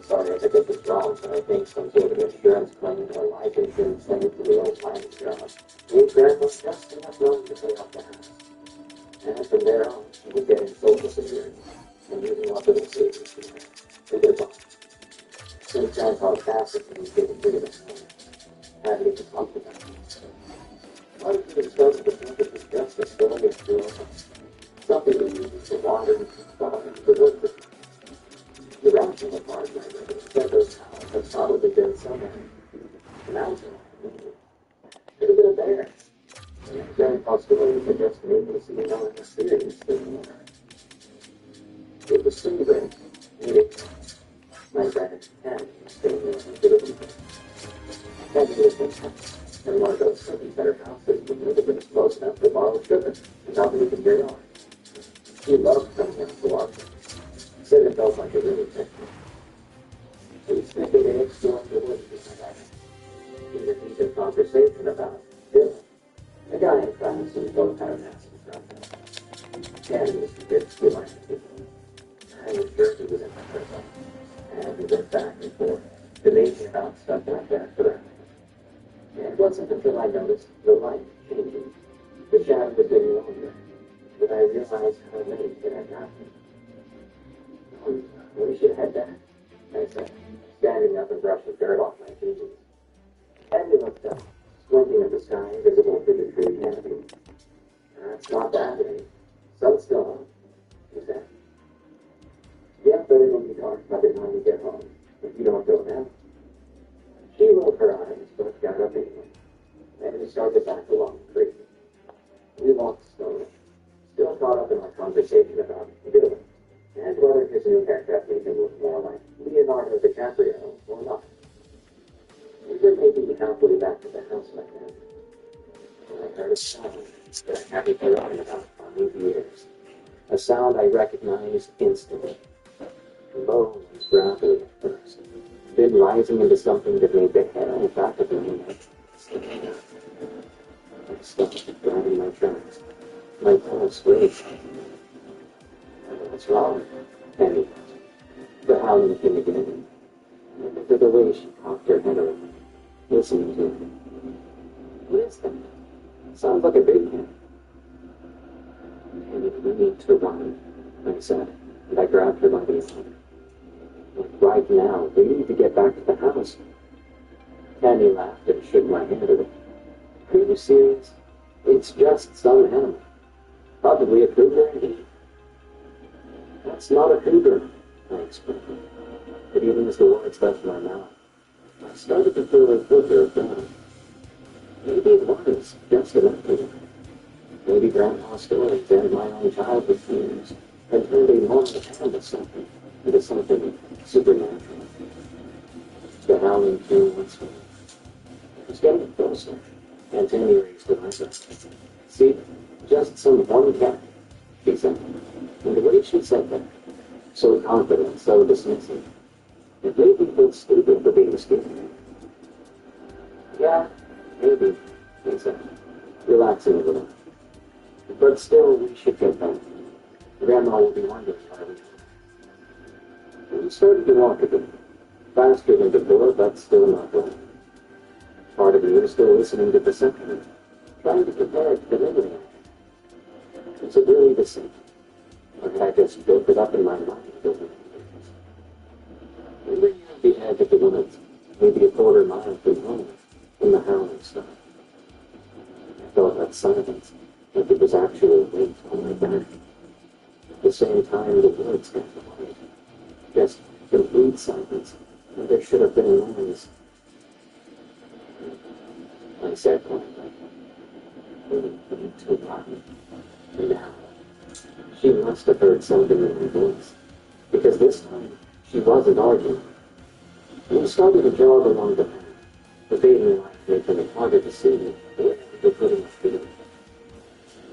Sorry if I get this wrong, but I think some sort of insurance claim or life insurance thing for the old timers job. Gave Grandma just enough money to pay off the house. And from there on, she was getting social security and using up little savings to live on. Since Grandpa's passing, he was getting rid of his money. Hadn't even talked about it. Why did you discuss the fact that this justice still gets through something that needs to water and the work that the rational part of it said those towels have probably been somewhere. A mountain. Could have been a bear. And Grandpa's story suggests maybe it's an experience thing. It was soothing. My granted Candy staying there for the weekend. Candy was in one of those city better houses with neighborhoods close enough to borrow sugar and not leaving your yard. She loved coming out to watch it. Said it felt like a really thing. She was thinking they explored the woods beside us. She repeated conversation about Bill, the guy in class who both had a massive crush. Candy was convinced we liked people. I was sure he was in my circle. And we went back and forth, debating about stuff like that forever. And it wasn't until I noticed the light changing. The shadow was getting longer, that I realized how late it had gotten. We should head back, I said, standing up and brushing dirt off my jeans. Andy looked up, squinting at the sky, visible through the tree canopy. It's not bad, eh? Sun's still on, he said. Yeah, but it'll be dark by the time we get home, if you don't go now. She rolled her eyes, but got up anyway, and we started back along the creek. We walked slowly, still caught up in our conversation about Dylan, and whether his new haircut made him look more like Leonardo DiCaprio or not. We were maybe halfway back to the house by then, when I heard a sound that I hadn't forgotten about for years. A sound I recognized instantly. Low and gravelly at first, then rising into something that made the hair on the back of my neck stand up. I stopped driving my tracks. My pulse raced. What's wrong? Penny. The howling came again. I looked at the way she cocked her head over, listening to it. What is that? Sounds like a big cat. Penny, we need to run, I said, and I grabbed her by the arm. Right now, we need to get back to the house. Candy laughed and shook my hand at it. Are you serious? It's just some animal. Probably a cougar indeed. That's not a cougar, I explained. But even as the words left my mouth, I started to feel a flicker of doubt. Maybe it was just an cougar. Maybe Grandpa's stories and my own childhood fears and turned a normal animal something into something supernatural. The howling came once more. It was getting closer, and Tammy raised her eyebrows. See, just some one cat, she said. And the way she said that, so confident, so dismissive, it made me feel stupid for being scared. Yeah, maybe, he said, relaxing a little. But still, we should get back. Grandma will be wondering why we are. And we started to walk again, faster than before, but still not well. Part of me was still listening to the symphony, trying to compare it to the memory. Was it really the same? Or had I just built it up in my mind over the years? Maybe at the edge of the woods, maybe a quarter mile from home, when the howling stopped. I felt that silence, like it was actually weight on my back. At the same time, the words got quiet. Just complete silence, and there should have been a noise. I said quietly, too loud. Now, she must have heard something in my voice, because this time she wasn't arguing. We started to jog along the path, the fading light making it harder to see where the footing was feeling.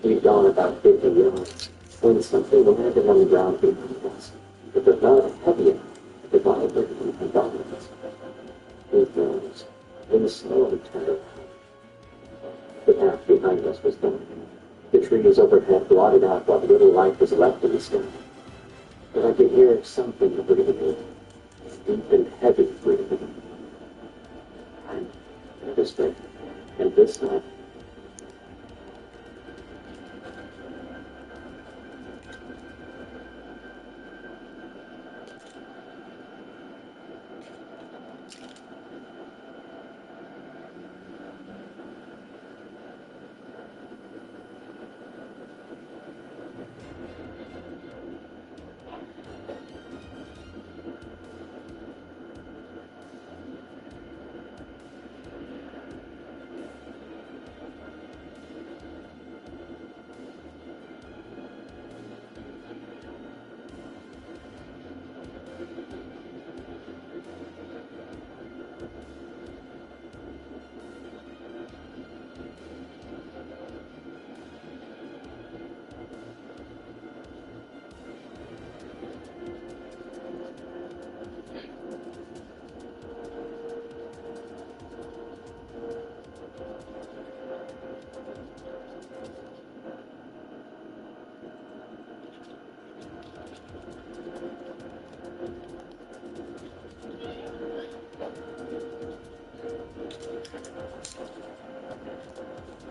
We'd gone about 50 yards when something landed on the ground behind us, with a thud heavier, the vibrating and dominance. We froze, then slowly turned around. The path behind us was gone. The trees overhead blotted out what little light was left in the sky. But I could hear something breathing, deep and heavy breathing. I noticed it, and this time,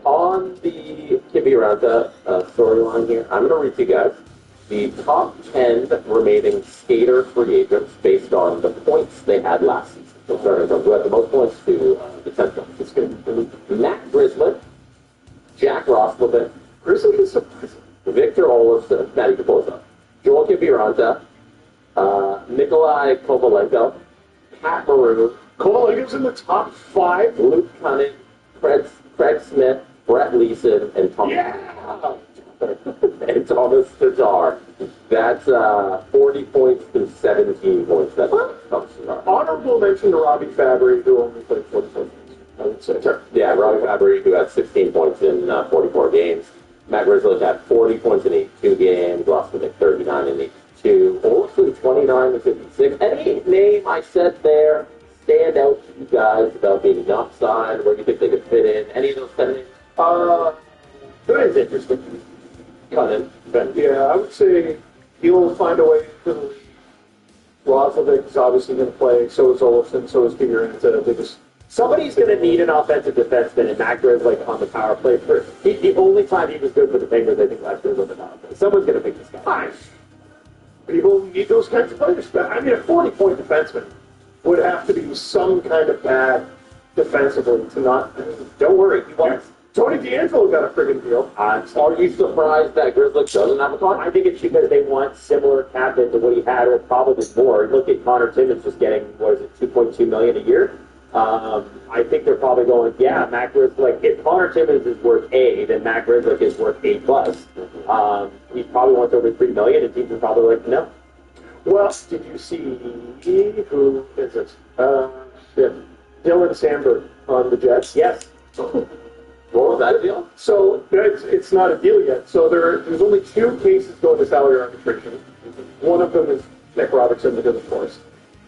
on the Kiviranta storyline here, I'm going to read to you guys the top 10 remaining skater free agents based on the points they had last season. So starting from who had the most points to the 10th one. It's going to be Matt Grizzly, Jack Roslovic, Grizzly is surprising, Victor Olofsson, Matty Kaposa, Joel Kiviranta, Nikolai Kovalenko, Pat Maroon, Kovalenko's in the top 5. Luke Cunning, Craig Smith, Brett Leeson, and Thomas. Yeah! And Thomas Tatar. That's 40 points to 17 points. That's Thomas Tatar. Honorable mention to Robbie Fabry, who only played 44 games, I would say. Sure. Yeah, Robbie Fabry, who had 16 points in 44 games. Matt Grizzly had 40 points in 82 games. Roslovic 39 in 82. Olsen 29 to 56. Any name I said there stand out to you guys about being not signed? Where do you think they could fit in? Any of those 10 names? That is interesting. Cunning. Yeah, I would say he'll find a way to the league. Roslovic is obviously going to play. So is Olofsson. So is Kiviranta. Somebody's going to need an offensive defenseman, and Matt Grizzly on the power play first. The only time he was good for the Penguins, I think, last year was on the power play. Someone's going to pick this guy. Fine. People need those kinds of players. I mean, a 40-point defenseman would have to be some kind of bad defensively to not. Don't worry, he wants. Tony D'Angelo got a friggin' deal. Are you surprised that Grizzly doesn't have a I contract? think it's because they want similar cap hit to what he had, or probably more. Look at Connor Timmins just getting, what is it, $2.2 million a year? I think they're probably going, yeah, Mac Rizzo, like, if Connor Timmins is worth A, then Mac Rizzo is worth A+. He's probably worth over $3 million, and teams are probably like, no. Well, did you see who is it? Dylan Sandberg on the Jets? Yes. What was that deal? So it's not a deal yet. So there's only 2 cases going to salary arbitration. One of them is Nick Robertson because of course.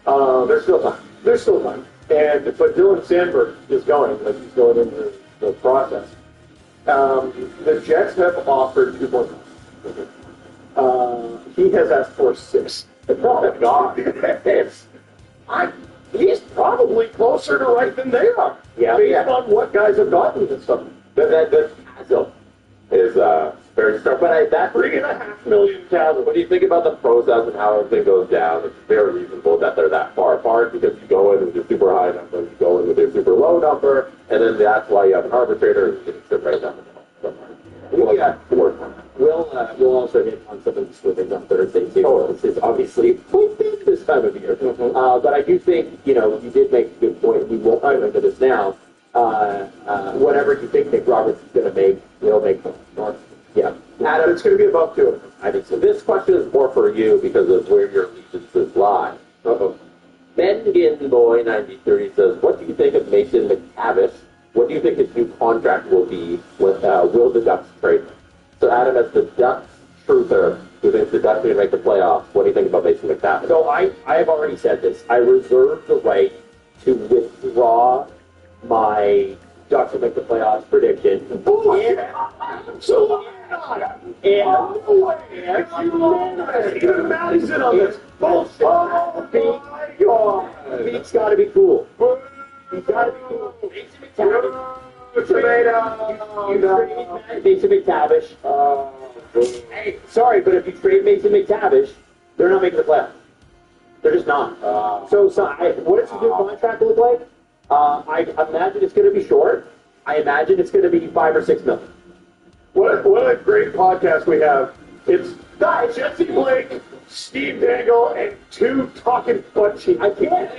There's still time. There's still time. But Dylan Sandberg is going, like he's going into the process. The Jets have offered 2 more. He has asked for 6. Oh, God. He's probably closer to right than they are. Yeah. Based on what guys have gotten and stuff. That Castle is very strong. But that $3.5 million Castle. when you think about the process and how everything goes down, it's very reasonable that they're that far apart because you go in with your super high number, you go in with your super low number, and then that's why you have an arbitrator who can sit right down the middle. We'll also hit on some of the things on Thursday too. This is obviously quite big this time of year. But I do think, you did make a good point. We won't dive into this now. Whatever you think Nick Roberts is going to make, he'll make more. Yeah. Adam, it's going to be above 2. I think so. This question is more for you because of where your allegiances lie. Ben Ginboy 93 says, what do you think of Mason McTavish? What do you think his new contract will be with will the Ducks trade him? So Adam, as the Ducks truther who thinks the Ducks are going to make the playoffs, what do you think about Mason McTavish? So I have already said this. I reserve the right to withdraw my Ducks will make the playoffs prediction. Bullshit! Absolutely not! Even Matty's in on this. Bullshit! Oh my God! Pete's got to be cool. He's got to be cool. Mason McTavish. Mason McTavish. Hey, sorry, but if you trade Mason McTavish, they're not making the playoffs. They're just not. What does his new contract look like? I imagine it's going to be short. I imagine it's going to be $5 or $6 million. What a great podcast we have. It's Jesse Blake, Steve Dangle, and 2 talking butt cheeks. I can't.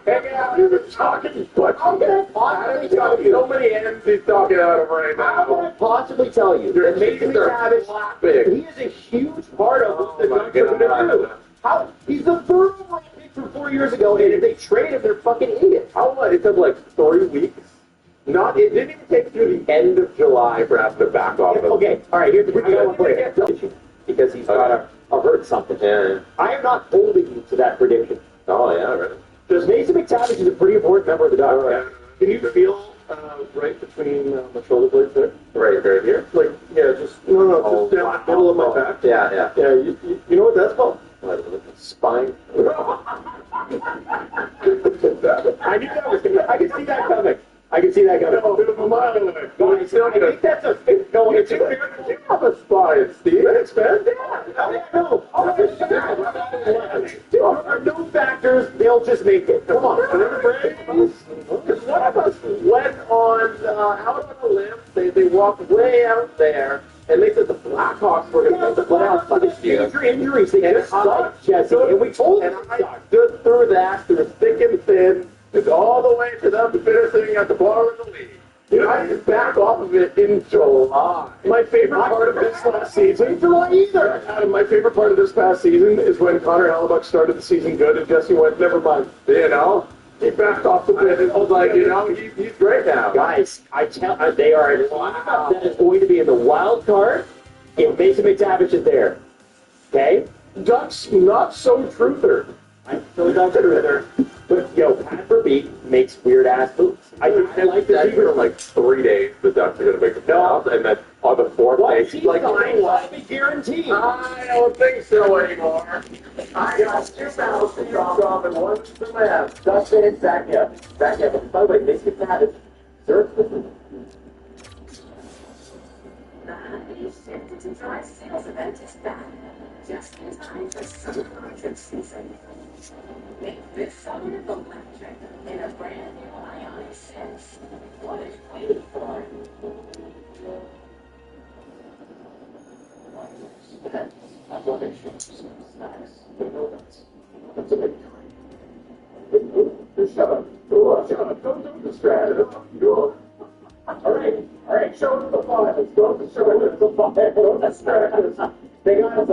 Hanging out here talking butt cheeks. I'm going to possibly tell you. So many ends he's talking out of right I'm going now. to possibly tell you that Mason McTavish, he is a huge part of what the Ducks are going to do. He's the 3rd overall pick from 4 years ago, and if they trade him, they're fucking idiots. It took like 3 weeks. It didn't even take through the end of July for us to back off. Okay, all right, here's the thing. Because he's got to hurt something. Yeah. I am not holding you to that prediction. Oh, yeah, right. Because Mason McTavish is a pretty important member of the Ducks. Right. Can you feel right between my shoulder blades there? Right here? Like, yeah, just down the middle of my back. Yeah. Yeah, you know what that's called? Spine. I knew that was I could see that coming. A bit of a mile away. I think that's a fit. No, it's you have a spine, Steve. Thanks, man. no. There are no factors. They'll just make it. Come on. Because one of us went out on a limb. They walked way out there, and they said the Blackhawks were going to make the playoffs this year. Major injuries. They just suck, Jesse. And we told them. And I stood through that, through thick and thin, and all the way to them finishing at the bottom of the league. I just back off of it in July. My favorite part of this last season, July either. Adam, my favorite part of this past season is when Connor Hellebuck started the season good and Jesse went, never mind. He backed off the bit and I was like, he's great now. Guys, they are a team that is going to be in the wild card if Mason McTavish is there. Okay? Ducks not so truther. I'm still Ducks truther. But, Pat Verbeek makes weird-ass moves. I like the that for like 3 days the Ducks are going to make the playoffs, and then on the 4th day, he's like, I guarantee. I don't think so anymore. I got 2 battles to drop and 1 to the left. Dustin and Zakia. By the way, Mason McTavish, sir. The Hyundai Shift to Drive sales event is back, just in time for summer electric season. Make this summer electric in a brand new Ioniq 6. What are you waiting for? I'm going to show some snacks. That's a big time. Shut up. Don't distract us. All right, show us the files. Don't show us the files. Don't distract us. They got a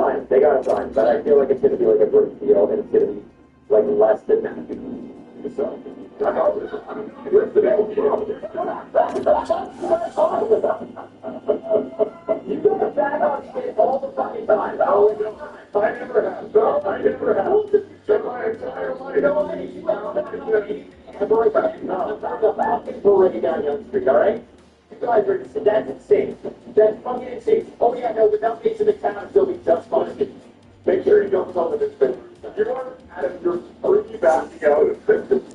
sign, but I feel like it's going to be like a great deal, and it's going to be like less than that. So, you got to back on shit all the fucking time. No, I never have. No, I never have. In my entire life. We're ready down Young Street, all right? You guys are just, that's insane. That's fucking insane. Oh yeah, no, without Mason McTavish, they'll be just fine. Make sure you don't tell them it's been. You want Adam, you're freaky backing out.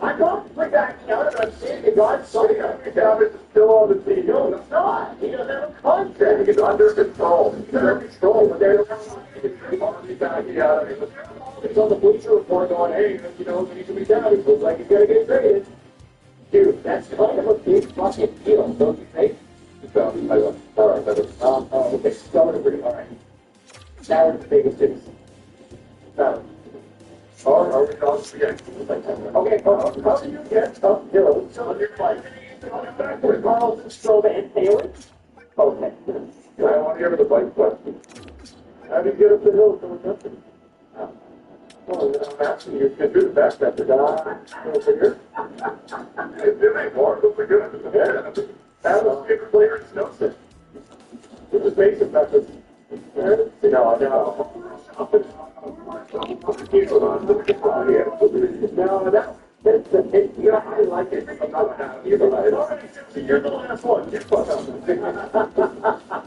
I'm not backing out, but I'm saying that God's sorry. McTavish is still on the team. No, it's not. He doesn't have a contract. He's under control. He's under control, but they're already backing out. It's on the Bleacher Report going, hey, you know, we need to be down. It looks like he's going to get traded. Dude, that's kind of a big fucking deal, don't you think? So, I love. All right, that is. Okay, so agree. All right. Now we're the biggest news. Are we on again? Okay, how do you get uphill on your bike? With Carlson, Strova, and Taylor? Okay. I want to hear the bike question. How do you get up the hill from a company? Well, I'm asking you, because you're the best at it. Over here? It ain't more, but we're good. Yeah. Adam's favorite player is Snowson. It was basic methods. No, I know. No, that's the thing. You know, I like it. I'm not happy. You're the last one. You fuck up.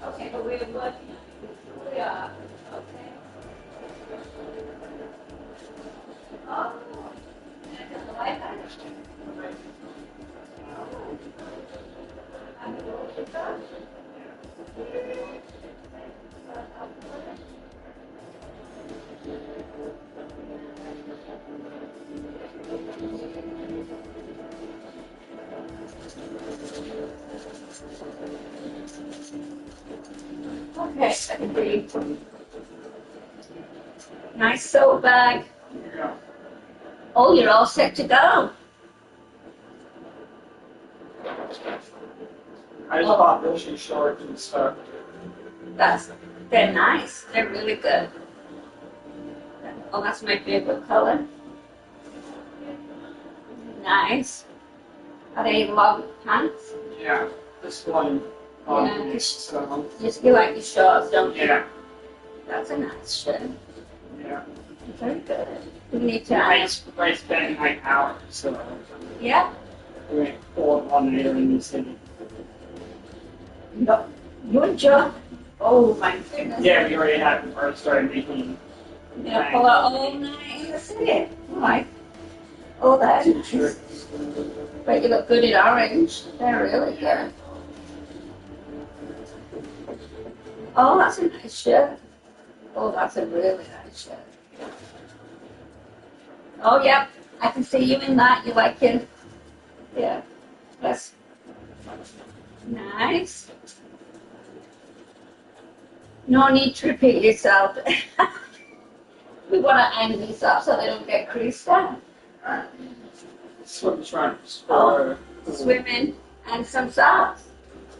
Okay, but we're looking. We are. Okay. Oh. And the Wi-Fi? And the Wi-Fi? Okay, second read. Nice soap bag. Oh, you're all set to go. I just bought Roshi shorts and stuff. They're nice. They're really good. Oh, that's my favorite color. Nice. Are they long pants? Yeah, this one. Yeah, So, you like your shorts, don't you? yeah, That's a nice shirt. yeah. Very good. You need to I spent like hours, so yeah. we went 4 later in the city. No, your job. Oh my goodness. Yeah, we already had already started making. Yeah, pull out all night in the city. Like all that. Shirts. But you look good in orange. They're really good. Oh, that's a nice shirt. Oh, that's a really nice shirt. Oh, yep. I can see you in that. You like it. Yeah. That's nice. No need to repeat yourself. We want to end these up so they don't get creased out. Swim trunks. Oh, swimming and some socks.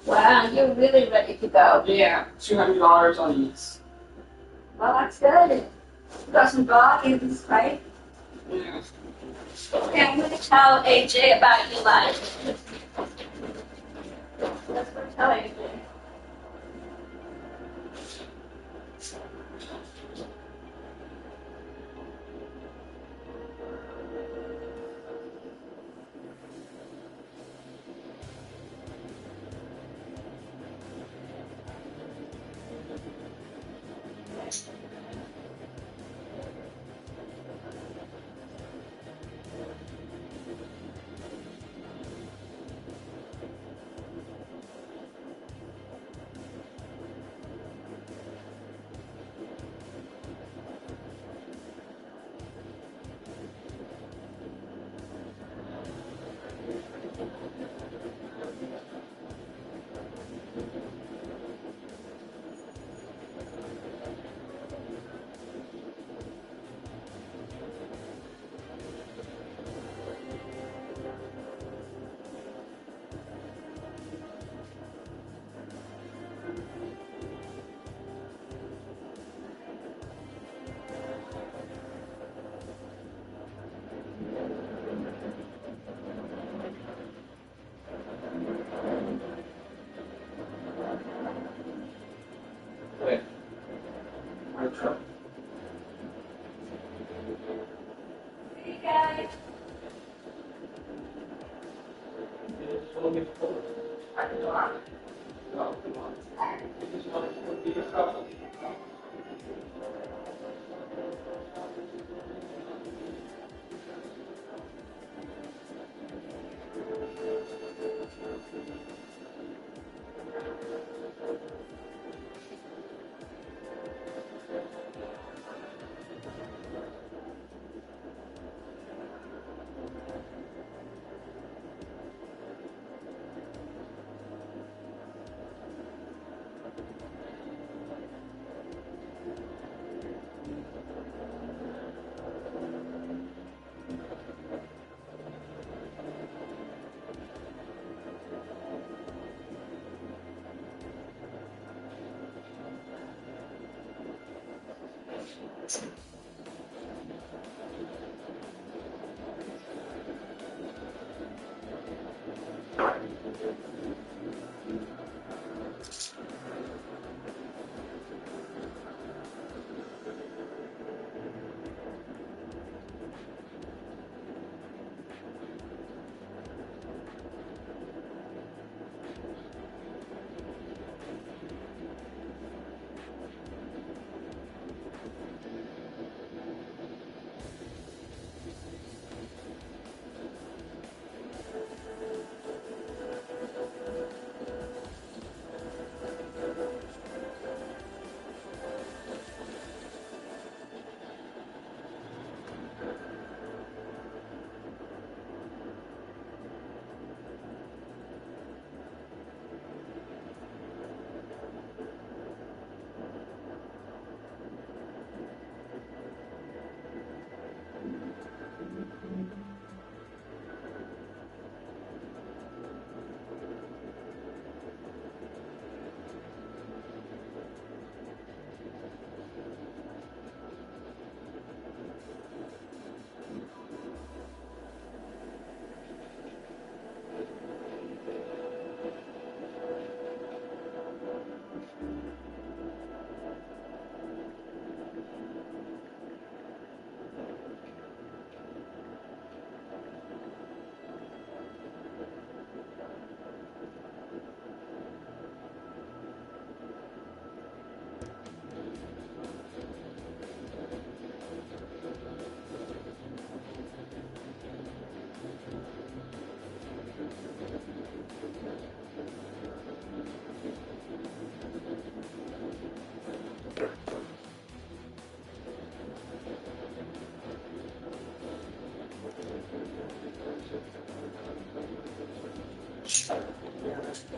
Wow, you're really ready to go. Yeah, $200 on these. Well, that's good. You got some bargains, right? Yeah. Okay, I'm going to tell AJ about your life. Let's go tell AJ. Wait. My truck. Hey, guys. I can go out. No, come on. You just want to be yourself.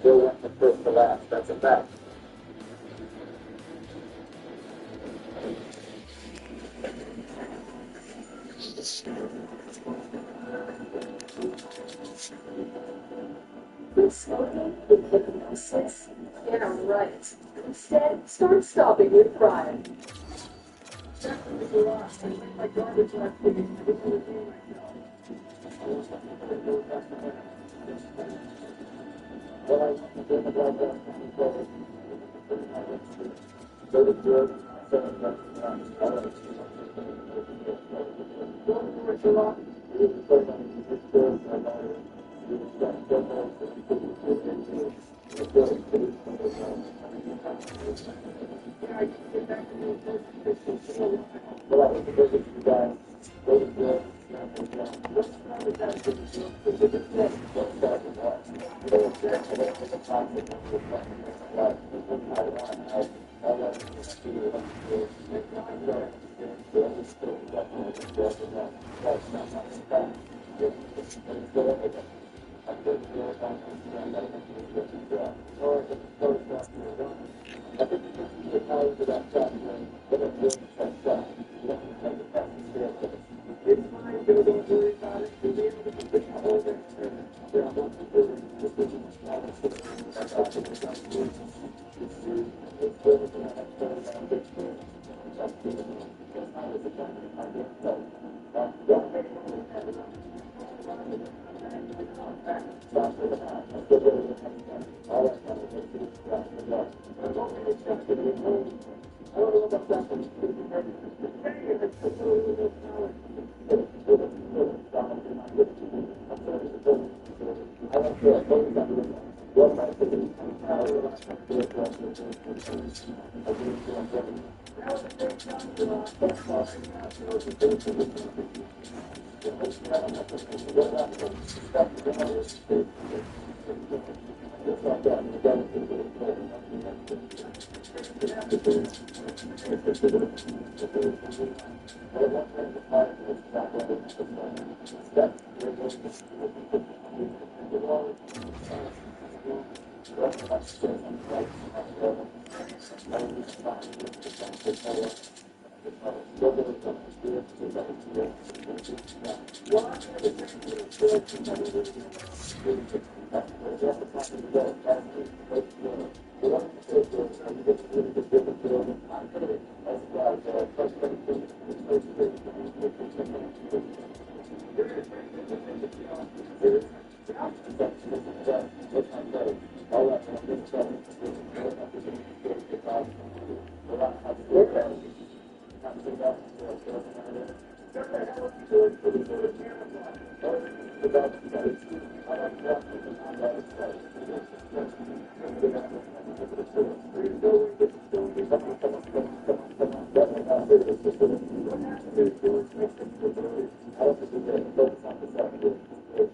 Bill went from first to last. That's a fact. Quit smoking with hypnosis? Yeah, right. Instead, start stopping with pride.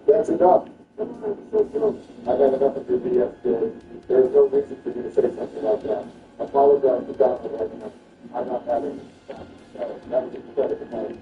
That's enough. I've had enough of your BS, Billy. There's no reason for you to say something like that. Apologize to Dr. Wagner. I'm not having that was pathetic of mine.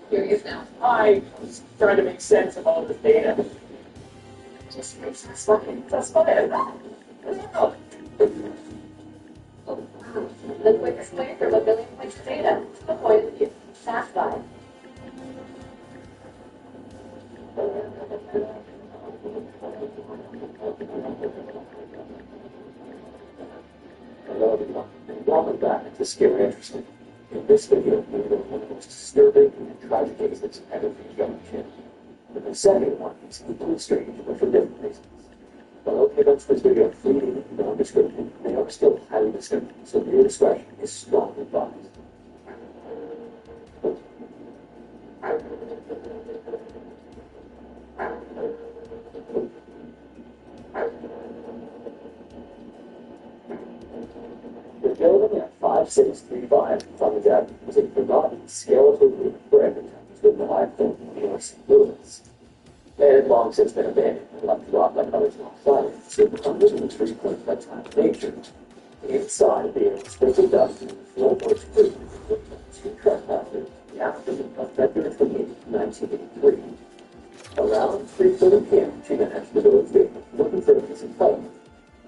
Curious now. I was trying to make sense of all this data. Just makes sense. That's fine. Oh, wow. The quickest way from a billion points of data to the point of view. Satisfied. Hello everyone, and welcome back to Scary Interesting. In this video, we will look at one of the most disturbing and tragic cases ever featured on the channel. But the second one is equally strange, but for different reasons. While okay events for this video are fleeting and non-descriptive, they are still highly disturbing, so viewer discretion is strongly advised. The building at 5635 Clemens Avenue was a forgotten skeletal room for Edmonton to a live film in New York City movies. It had long since been abandoned and left to rot like others alongside it, so it becomes a tree point by time of nature. Inside, the air was filled with dust and the floorboards creaked with two trespassers in the afternoon of February 28, 1983. Around 3:30 p.m., she then entered the village vehicle looking for a piece of clothing.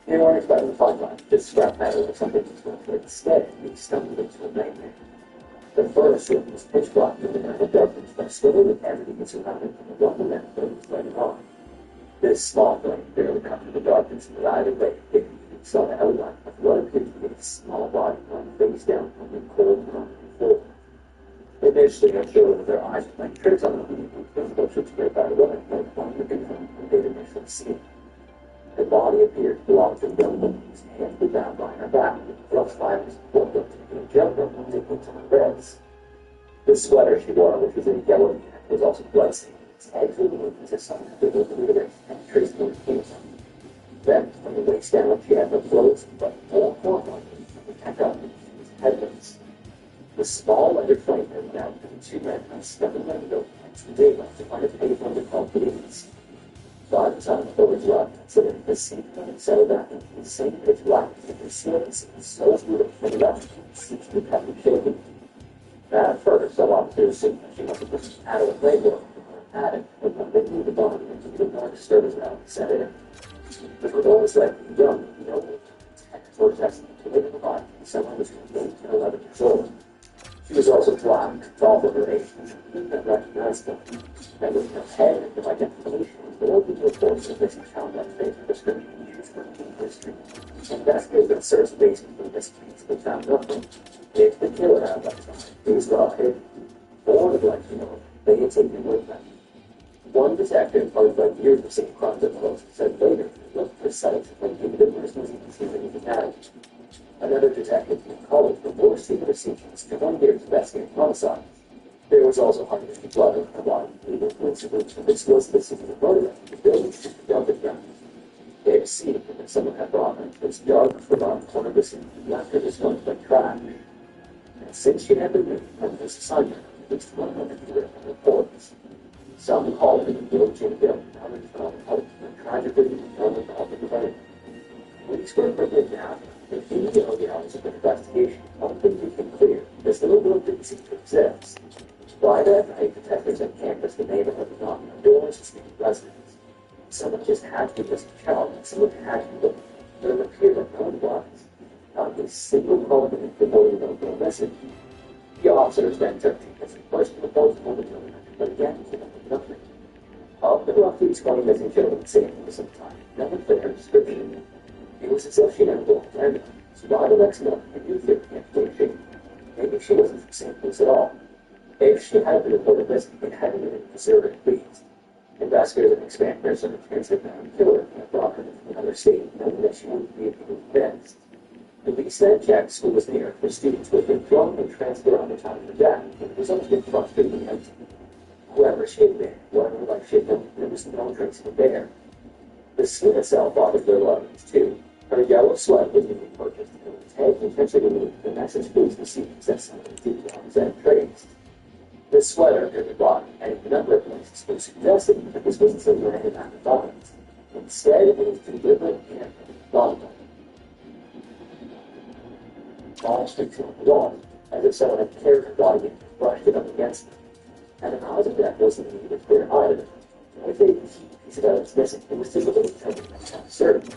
They weren't expecting to find much, just scrap metal or something that's going to instead, they stumbled into a nightmare. The first room was pitch black in the night of darkness, but swimming with everything surrounding them and one of them was lighting on. This small flame barely covered the darkness and right away, you saw the outline of what appeared to be a small body lying face down on the cold concrete floor. Initially, I showed that their eyes were playing tricks on them, and the closer to their body woman, like one of the them they'd initially seen. The body appeared to belong to a young woman whose hands were bound behind her back, with rough fibers pulled up to a jumper and taken to her ribs. The sweater she wore, which was in yellow and was also bloodstained. Its edge was moved into some little leader and traced where it came from. Then, from the waist down, she had no clothes, but more hormone and kept up with headbands. The small leather flame had now been two men who stepped in the window and some daylight to find if anyone would call police. By the time the village left, considering the the seat and settled back into the same pitch black with her ceilings so beautiful and left seems to have been shaken. At first, I wanted to assume that she must have pushed out of the playbook or had it, but when they moved the body into the more disturbing now set in. But with all this like young, or testing to live in the body, someone was 8 and 11 years old. She was also black, tall for her age, and recognizable. And with no head and no identification, the local reports of missing child x-rays and prescription issues for history. Investigators that searched the basement for the missing piece but found nothing. If the killer had left time, he was well hidden. Or would like to know they had taken with them. One detective, followed by years of seeing crimes up close, said later he looked for sites when he the person was even seen in the attic. Another detective in college for more secret receipts to 1 year investigating homicides. There was also hardly any blood on the body, leaving coincidence that this was the secret of photograph of the building to the dumping ground. They had seen that someone had brought her this yard from around the corner of the scene after this one like trash. And since she had been moved from this assignment, at least 100 written reports. Some called it a village in building, others found it a tragedy and involved in the fight. Weeks were bringing down, and in the early hours of the investigation, one thing became clear: this little world didn't seem to exist. By that night, detectives had canvassed the neighborhood and knocked on doors to speak to residents. Someone just had to be missing child, and someone had to be looking. But it appeared that no one was. Not a single call to the building that go missing. The officers then took tickets and questioned the post on the building, but again, came up with nothing. Of the roughly 20 missing children sitting for some time, no one fit her description. It was as if she never belonged to anyone. So by the next month, a new thing began to take shape. Maybe she wasn't from St. Louis at all. If she had been reported missing, it hadn't been considered at least. Investigators and examiners on the chance had found a killer and brought her from another state, knowing that she wouldn't be able to convinced. Police then checked school was near for students who had been thrown and transferred on the time of the death, and the results were frustratingly empty. Whoever she had been, whatever life she had lived, there was no trace of there. The scene itself bothered their lovings too. Her yellow sweat was being purchased, and it was head intentionally removed the message foods the seeds that someone did on his end traced. The sweater near the bottom, and in a number of places, was suggesting that this wasn't some random act of violence. Instead, it was deliberate and volatile. All sticks on the wall, as if someone had carried her body and brushed it up against them. And the cause of death wasn't even clear either. If they piece of evidence missing, it was difficult to tell them that certain.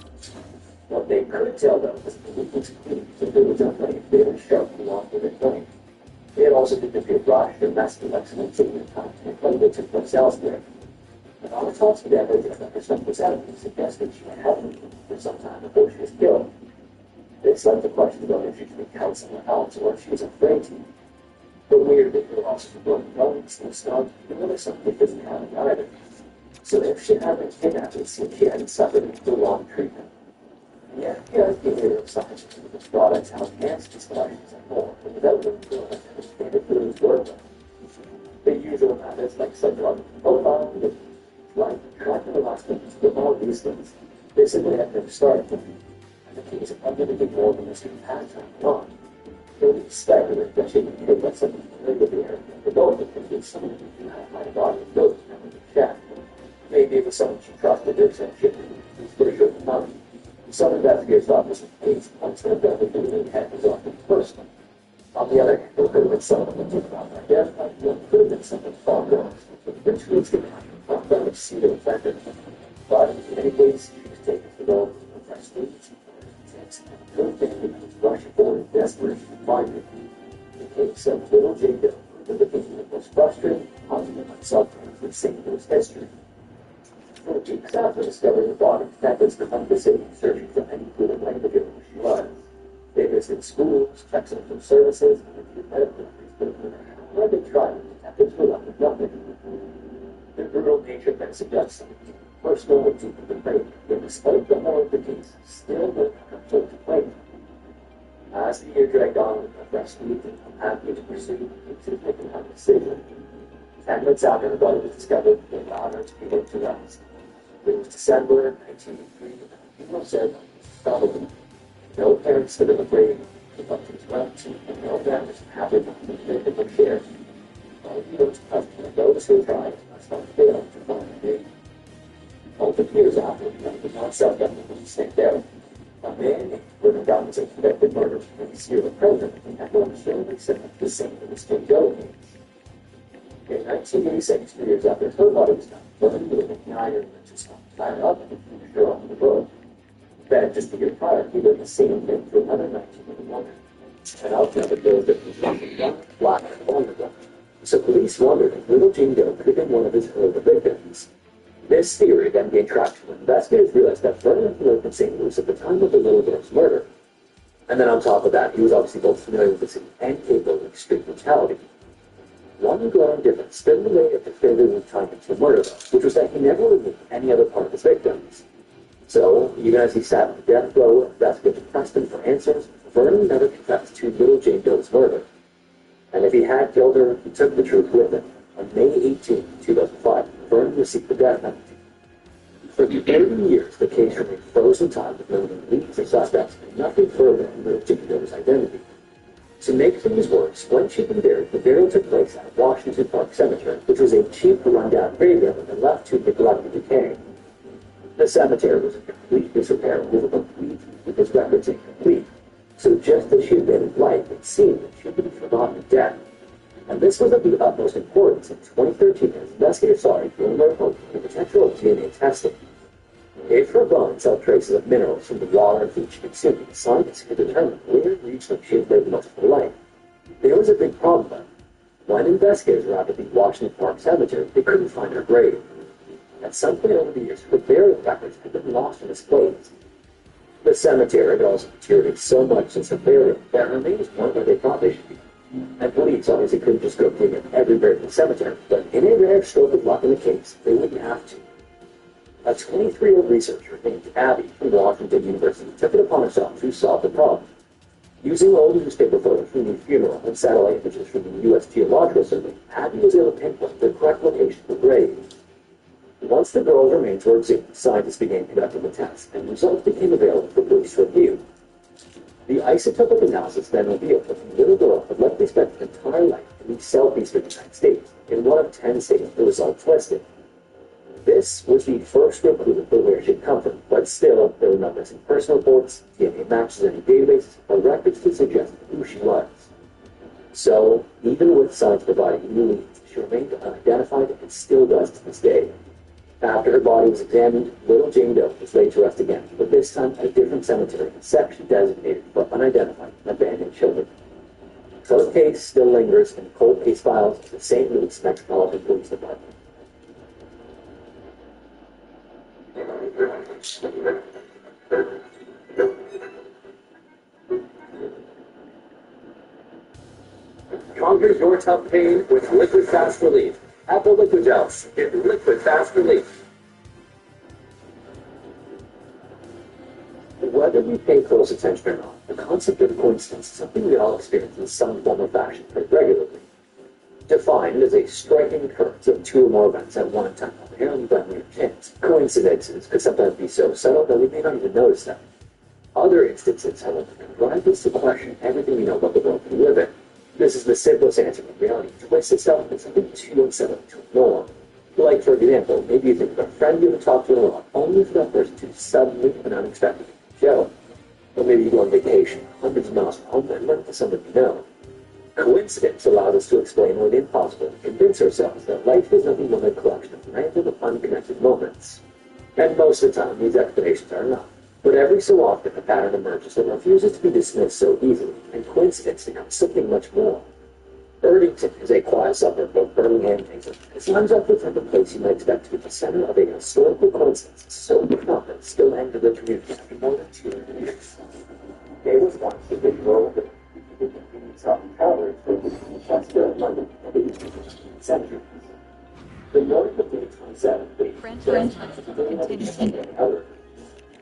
What they could tell, though, was that the week was clean, so there was nothing very sharp along with it going. They had also been to rushed or messy like someone taking the time to play they took themselves there. And all the talks together, that her stuff was out, suggested she had been for some time before she was killed. This led to question about if she could be held somewhere else or if she was afraid to. But weirdly, her losses were broken bones and snug, and really something that doesn't have either. So if she had been kidnapped, it seemed she hadn't suffered any prolonged treatment. The FBI gave her signs of the products how enhanced these questions and more, but without them feeling like understanding who was worth it. The usual methods like psychological profiling, like tracking the last things, but all of these things, they simply had never started. And the case of unlimited more than this past time on. It would be speculated that she had been hit by something familiar with the area, but both of them could be someone who knew how to find a body and build it and check. Maybe it was someone she trusted or said she was pretty sure of the money. Some investigators thought this was the case, once their ability to the head was often personal. On the other hand, there could have been someone who took about her identified, and could have been something far worse, with rituals to not that see the offender. But in many ways, she was taken for those of fresh students and her family was rushing forward desperate to find her. The case of little Jacob was the beginning of the most frustrating, positive, and suffering in St. Louis history. For weeks after discovering the body, detectives combed the city searching for any clue that might reveal who she was. They visited schools, checked social services, and reviewed medical records, but where they tried, detectives were left with nothing. The brutal nature then suggests something personal and deeply ingrained, yet despite the horror of the case, still no control to claim. As the year dragged on with the fresh leads and unhappy to pursue, he was making a decision. 10 months after the body was discovered, they allowed her to be laid to rest. It was December 1983, and the funeral ceremony was probably no parents stood in the grave, keep up to his relative, and no members happened to be in the chair. All he was questioning those who tried must not fail to find a name. Only years after, the non-self evidence was sent out. A man named Vernon Brown was convicted of murder and serial president and had one family set up the same as Jim Doe case. In 1986, 3 years after her body was found, Vernon lived in the iron religious home, tied up in the future on the road. Then, just a year prior, he did the same thing for another 19-year-old woman. And outcome of those that was young, black, and vulnerable. So police wondered if little Jane Doe could have been one of his earlier victims. This theory then gained traction when investigators realized that Vernon lived in St. Louis at the time of the little girl's murder. And then on top of that, he was obviously both familiar with the city and capable of extreme brutality. One glaring difference stood in the way of the failure of time to murder, though, which was that he never removed any other part of his victims. So, even as he sat at the death row, investigators pressed him for answers, Vernon never confessed to little Jane Doe's murder. And if he had killed her, he took the truth with him. On May 18, 2005, Vernon received the death penalty. For 30 years, the case remained frozen time with no leads or suspects, and nothing further on little Jane Doe's identity. To make things worse, when she'd been buried, the burial took place at Washington Park Cemetery, which was a cheap, rundown graveyard and left to neglect and decay. The cemetery was in complete disrepair with about weeds because records incomplete. So just as she had been in life, it seemed that she had been forgotten in death. And this was of the utmost importance in 2013 as investigators saw a glimmer of hope in the potential of DNA testing. If her bones held traces of minerals from the water and food she consumed, scientists could determine where regionally she had lived most of her life. There was a big problem, though. When investigators arrived at the Washington Park Cemetery, they couldn't find her grave. At some point over the years, her burial records had been lost or misplaced. The cemetery had also deteriorated so much since her burial that her remains weren't where they thought they should be. And police obviously couldn't just go dig up every grave in the cemetery, but in a rare stroke of luck in the case, they wouldn't have to. A 23-year-old researcher named Abby from Washington University took it upon herself to solve the problem. Using old newspaper photos from the funeral and satellite images from the U.S. Geological Survey, Abby was able to pinpoint the correct location of the grave. Once the girl's remains were exhumed, scientists began conducting the tests, and results became available for police review. The isotopic analysis then revealed that the little girl had likely spent her entire life in the southeastern United States, in one of 10 states the results listed. This was the first real clue for where she had come from, but still, there were no missing person reports, DNA matches in any databases, or records to suggest who she was. So, even with science providing new leads, she remained unidentified and still does to this day. After her body was examined, little Jane Doe was laid to rest again, but this time at a different cemetery, a section designated for unidentified and abandoned children. So the case still lingers in the cold case files of the St. Louis Metropolitan Police Department. Conquer your tough pain with Liquid Fast Relief. Apple Liquid Gels. Get Liquid Fast Relief. Whether we pay close attention or not, the concept of coincidence is something we all experience in some form or fashion pretty regularly. Defined as a striking occurrence of two or more events at one time, apparently by mere chance. Coincidences could sometimes be so subtle that we may not even notice them. Other instances, however, can drive us to question everything we know about the world we live in. This is the simplest answer when reality twists itself into something too unsettling to ignore. Like, for example, maybe you think of a friend you haven't talked to in a while, only for that person to suddenly and unexpectedly show. Or maybe you go on vacation hundreds of miles from home and run into someone you know. Coincidence allows us to explain away the impossible and convince ourselves that life is nothing more than a collection of random, unconnected moments. And most of the time, these explanations are enough. But every so often, a pattern emerges that refuses to be dismissed so easily, and coincidence becomes something much more. Erdington is a quiet suburb of Birmingham, England. It lines up with the place you might expect to be the center of a historical coincidence so profound that it still angered the community after more than 200 years. There was once a big world that South Towers between Chester and London in the 18th century. The north of the 27th, the French continues.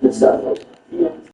The south of